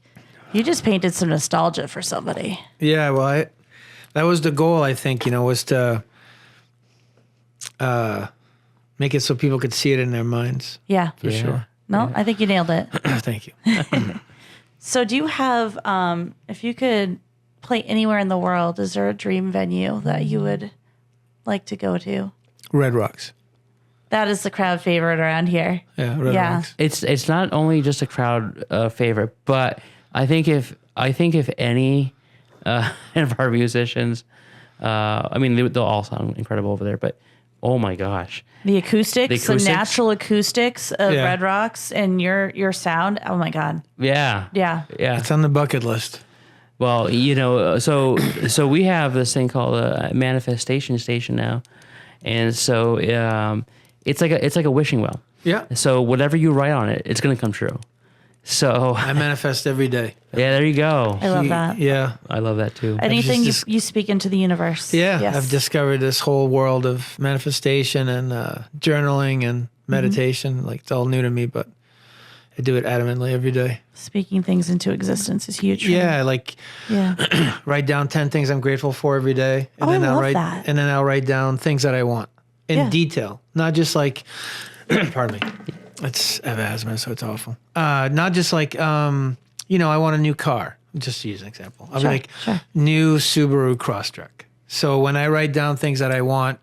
you just painted some nostalgia for somebody. Yeah, well, that was the goal, I think, was to make it so people could see it in their minds. Yeah, For sure. No, I think you nailed it. Thank you. So do you have, if you could play anywhere in the world, is there a dream venue that you would like to go to? Red Rocks. That is the crowd favorite around here. Yeah, Red Yeah. Rocks. It's not only just a crowd favorite, but I think if any of our musicians, I mean they'll all sound incredible over there, but oh my gosh, The acoustics, the acoustics? natural acoustics of Yeah. Red Rocks and your sound. Oh my God. yeah. Yeah. It's on the bucket list. Well, so we have this thing called a manifestation station now, and so it's like a wishing well. Yeah. So whatever you write on it, it's gonna come true. So I manifest every day. yeah, there you go. I love that. Yeah. I love that too. Anything just- you speak into the universe. Yeah. Yes. I've discovered this whole world of manifestation and journaling and meditation. Like, it's all new to me, but I do it adamantly every day. Speaking things into existence is huge. for me. Yeah, like Yeah. write down 10 things I'm grateful for every day, and Oh, I I'll love write that. and then I'll write down things that I want in Yeah. detail, not just like pardon me. I have asthma, so it's awful. Not just like I want a new car. Just to use an example. I'm Sure, like sure. new Subaru Crosstrek. So when I write down things that I want,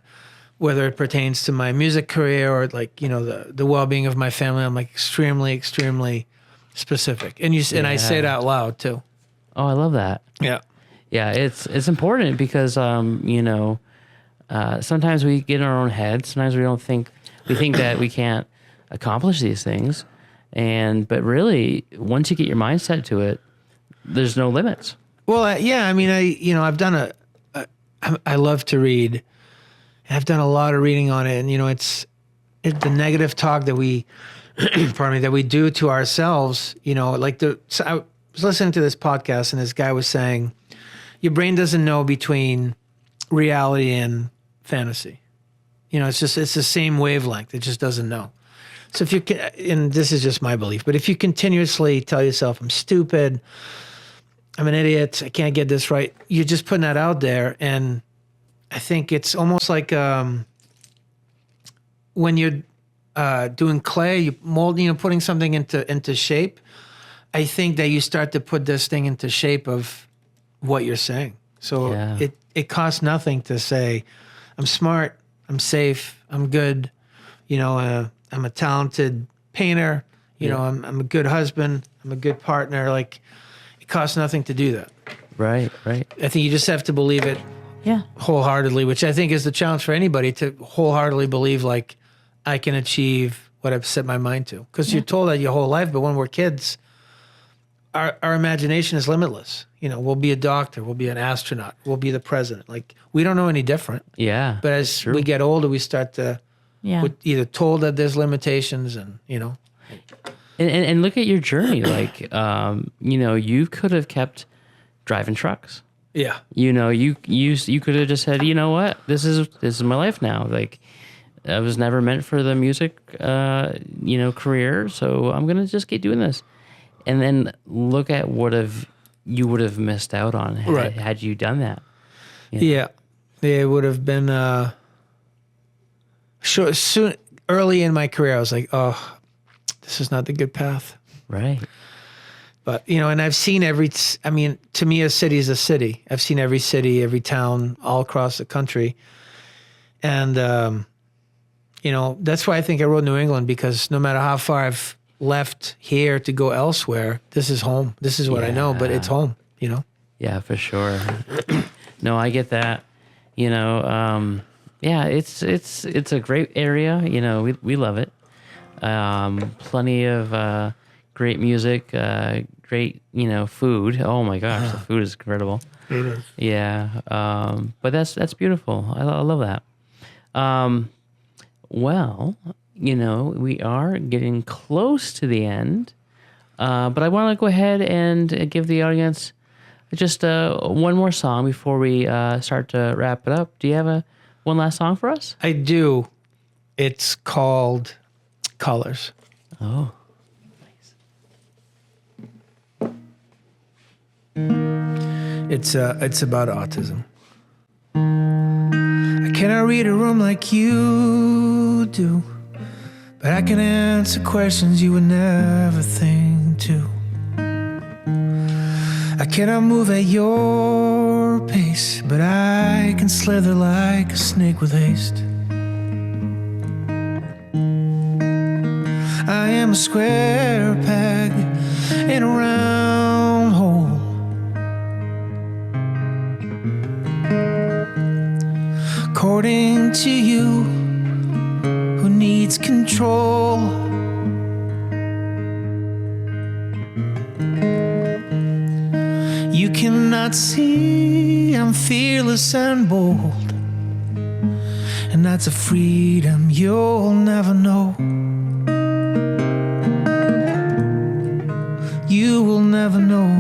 whether it pertains to my music career or like the well-being of my family, I'm like extremely specific, and and I say it out loud too. Oh, I love that. Yeah. Yeah, it's important because sometimes we get in our own heads. Sometimes we think that we can't accomplish these things, but really, once you get your mindset to it, there's no limits. Well, yeah. I mean, I've done I love to read. I've done a lot of reading on it, and it's the negative talk that we, pardon me, that we do to ourselves. Like I was listening to this podcast, and this guy was saying, your brain doesn't know between reality and fantasy. It's the same wavelength. It just doesn't know. So if you can, and this is just my belief, but if you continuously tell yourself, I'm stupid, I'm an idiot, I can't get this right, you're just putting that out there. And I think it's almost like when you're doing clay, you mold, putting something into shape. I think that you start to put this thing into shape of what you're saying. So Yeah. it costs nothing to say, I'm smart, I'm safe, I'm good, I'm a talented painter, I'm a good husband, I'm a good partner. Like, it costs nothing to do that. Right. I think you just have to believe it Yeah. wholeheartedly, which I think is the challenge for anybody, to wholeheartedly believe like I can achieve what I've set my mind to. Because you're told that your whole life, but when we're kids, our imagination is limitless. We'll be a doctor, we'll be an astronaut, we'll be the president. Like, we don't know any different. Yeah. But as True. we get older, we start to Yeah. we're either told that there's limitations, and And look at your journey. Like, you could have kept driving trucks. Yeah. You could have just said, you know what, this is my life now. Like, I was never meant for the music, career, so I'm gonna just keep doing this. And then look at what you would have missed out on had you done that. Yeah, it would have been soon. Early in my career, I was like, oh, this is not the good path. Right. But, and I've seen to me, a city is a city. I've seen every city, every town all across the country. And, that's why I think I wrote New England, because no matter how far I've left here to go elsewhere, this is home. This is what I know, but it's home, Yeah, for sure. No, I get that. It's a great area. We love it. Plenty of great music, great food. Oh my gosh, the food is incredible. It is. Yeah, but that's beautiful. I love that. Well, we are getting close to the end, but I want to go ahead and give the audience just one more song before we start to wrap it up. Do you have one last song for us? I do. It's called Colors. Oh, nice. It's about autism. I cannot read a room like you do, but I can answer questions you would never think to. I cannot move at your pace, but I can slither like a snake with haste. I am a square peg in a round hole. According to you, who needs control? You cannot see I'm fearless and bold, and that's a freedom you'll never know. You will never know.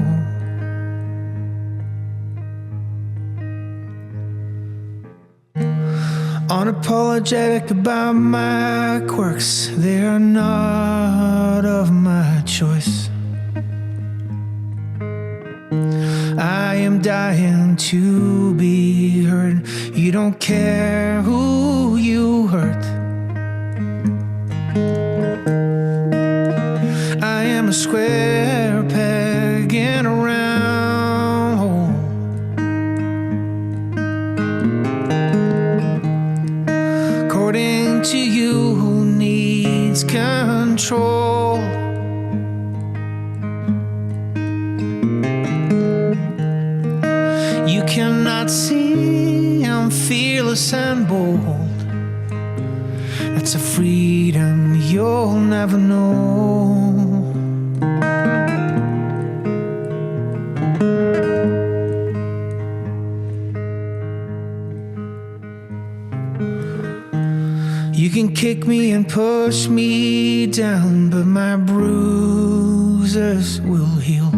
Unapologetic about my quirks, they are not of my choice. I am dying to be heard. You don't care who you hurt. I am a square peg in a round hole. According to you, who needs control? You cannot see I'm fearless and bold. That's a freedom you'll never know. You can kick me and push me down, but my bruises will heal.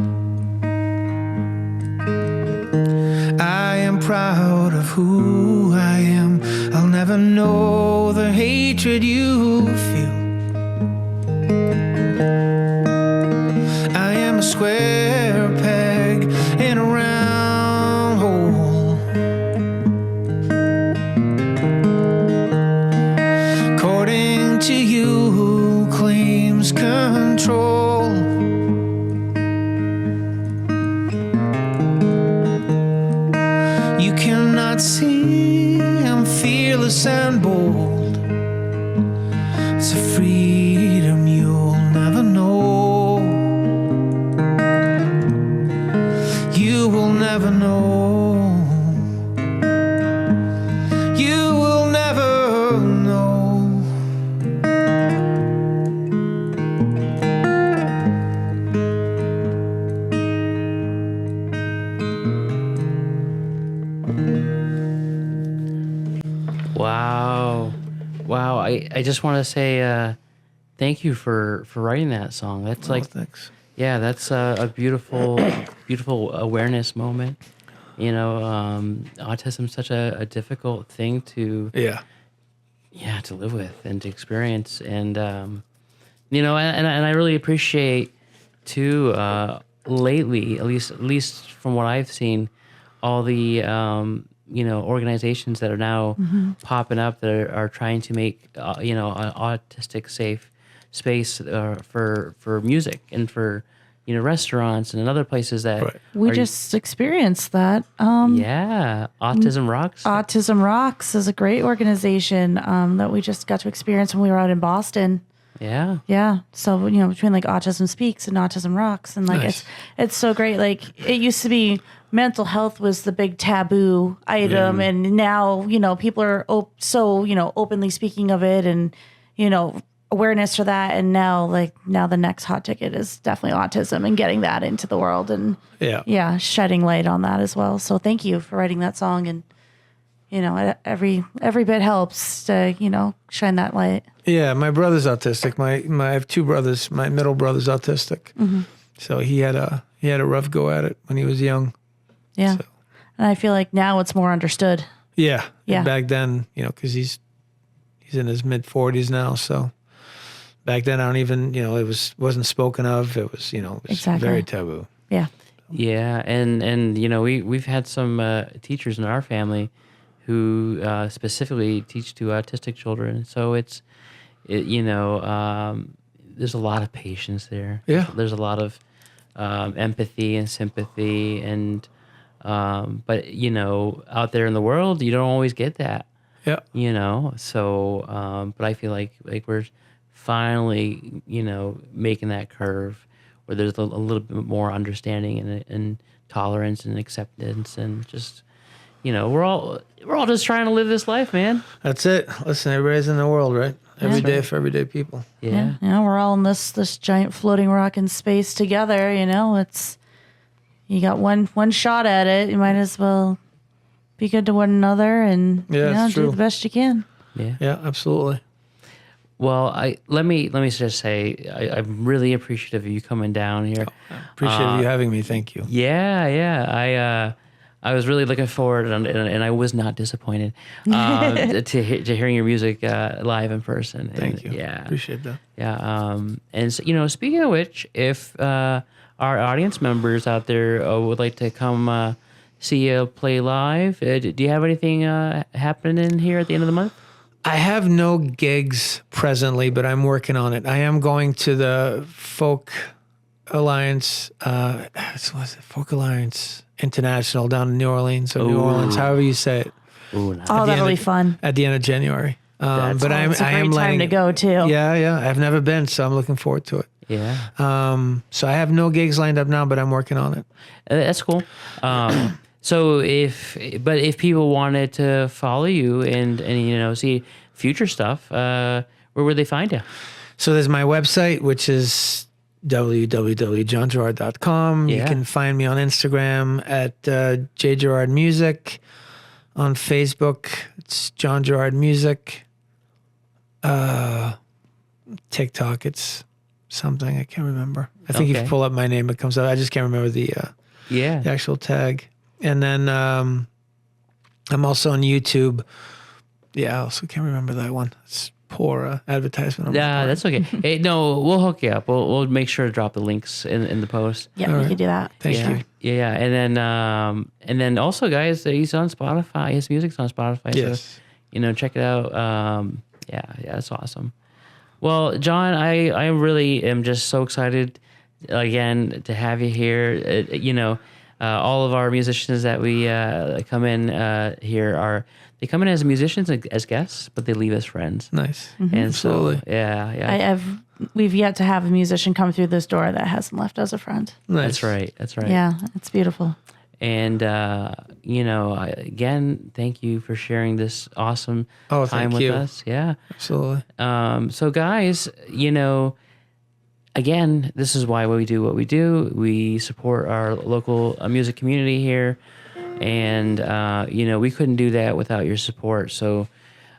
I am proud of who I am. I'll never know the hatred you feel. I am a square peg in a round hole. According to you, who claims control? You cannot see I'm fearless and bold. It's a freedom you'll never know. You will never know. You will never know. wow. I just want to say thank you for writing that song. That's Thanks. yeah, that's a beautiful, beautiful awareness moment. You know, autism's such a difficult thing to Yeah. to live with and to experience, and you know, and I really appreciate too. Lately, at least from what I've seen, all the you know, organizations that are now popping up that are trying to make you know, an autistic safe space for music and for, you know, restaurants and other places that Right. We are- just experienced that. yeah, Autism Rocks. Autism Rocks is a great organization that we just got to experience when we were out in Boston. Yeah, Yeah. So, you know, between like Autism Speaks and Autism Rocks, and like Nice. it's so great. Like it used to be mental health was the big taboo item, and now, you know, people are so, you know, openly speaking of it, and, you know, awareness for that. And now the next hot ticket is definitely autism and getting that into the world, and Yeah. shedding light on that as well. So thank you for writing that song, and, you know, every bit helps to, you know, shine that light. Yeah, my brother's autistic. My I have two brothers. My middle brother's autistic. So he had a rough go at it when he was young. Yeah. So- And I feel like now it's more understood. Yeah. Yeah. And back then, you know, because he's in his mid 40s now. So back then, I don't even, you know, wasn't spoken of. It was, you know, it was Exactly. very taboo. Yeah. yeah, and you know, we've had some teachers in our family who specifically teach to autistic children. So you know, there's a lot of patience there. Yeah. There's a lot of empathy and sympathy, and but you know, out there in the world, you don't always get that. Yeah. You know, so but I feel like we're finally, you know, making that curve where there's a little bit more understanding and tolerance and acceptance, and just, you know, we're all just trying to live this life, man. That's it. Listen, everybody's in the world, right? Every That's day for everyday people. Yeah. You know, we're all in this giant floating rock in space together. You know, you got one shot at it. You might as well be good to one another, and Yeah, you know, it's do true. the best you can. Yeah. Yeah, absolutely. Well, let me just say I'm really appreciative of you coming down here. Appreciate you having me. Thank you. Yeah. I was really looking forward, and I was not disappointed to hearing your music live in person. Thank you. Yeah. Appreciate that. Yeah. And so, you know, speaking of which, if our audience members out there would like to come see you play live, do you have anything happening here at the end of the month? I have no gigs presently, but I'm working on it. I am going to the Folk Alliance, what was it? Folk Alliance International down in New Orleans, or New Orleans, however you say it, Ooh, nice. Oh, the that'll end be of- fun. at the end of January. But It's a I great am time letting to go too. Yeah. I've never been, so I'm looking forward to it. Yeah. So I have no gigs lined up now, but I'm working on it. That's cool. So if people wanted to follow you and you know, see future stuff, where would they find you? So there's my website, which is www.johngerard.com. Yeah. You can find me on Instagram at jgerardmusic. On Facebook, it's John Gerard Music. TikTok, it's something I can't remember. I think if Okay. you pull up my name, it comes up. I just can't remember the Yeah. actual tag. And then I'm also on YouTube. Yeah, I also can't remember that one. It's poor advertisement. on my Yeah, part. that's okay. Hey, no, we'll hook you up. We'll make sure to drop the links in the post. Yeah, All we right. could do that. Thank yeah. you. Yeah, and then also, guys, he's on Spotify. His music's on Spotify. Yes. So, you know, check it out. Yeah, that's awesome. Well, John, I really am just so excited again to have you here. You know, all of our musicians that we come in here they come in as musicians, as guests, but they leave as friends. Nice. And Absolutely. so, yeah. We've yet to have a musician come through this door that hasn't left as a friend. Nice. That's right. Yeah, it's beautiful. And, you know, again, thank you for sharing this awesome Oh, time thank with you. us. Yeah. Absolutely. So, guys, you know, again, this is why we do what we do. We support our local music community here. And, you know, we couldn't do that without your support. So,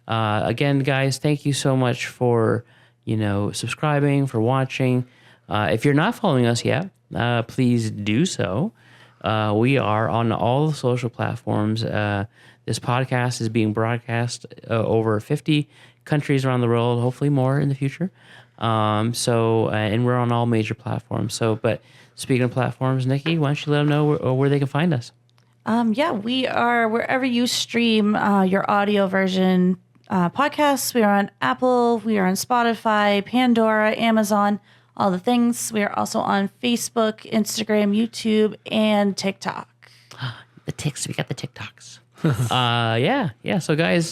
again, guys, thank you so much for subscribing, for watching. If you're not following us yet, please do so. We are on all the social platforms. This podcast is being broadcast over 50 countries around the world, hopefully more in the future. And we're on all major platforms. But speaking of platforms, Nikki, why don't you let them know where they can find us? We are wherever you stream your audio version podcasts. We are on Apple, we are on Spotify, Pandora, Amazon, all the things. We are also on Facebook, Instagram, YouTube, and TikTok. We got the TikToks. So guys,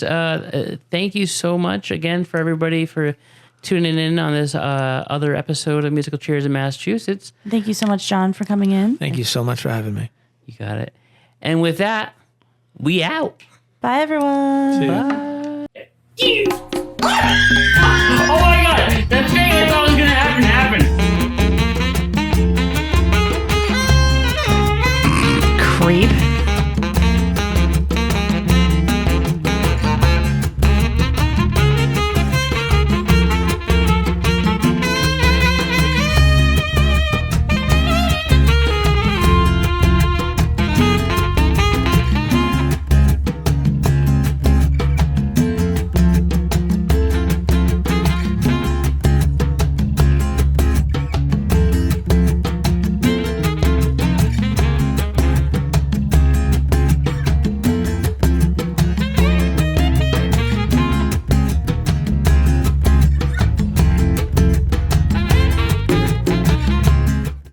thank you so much again for everybody for tuning in on this other episode of Musical Cheers in Massachusetts. Thank you so much, John, for coming in. Thank you so much for having me. You got it. And with that, we out. Bye, everyone. See you. Bye.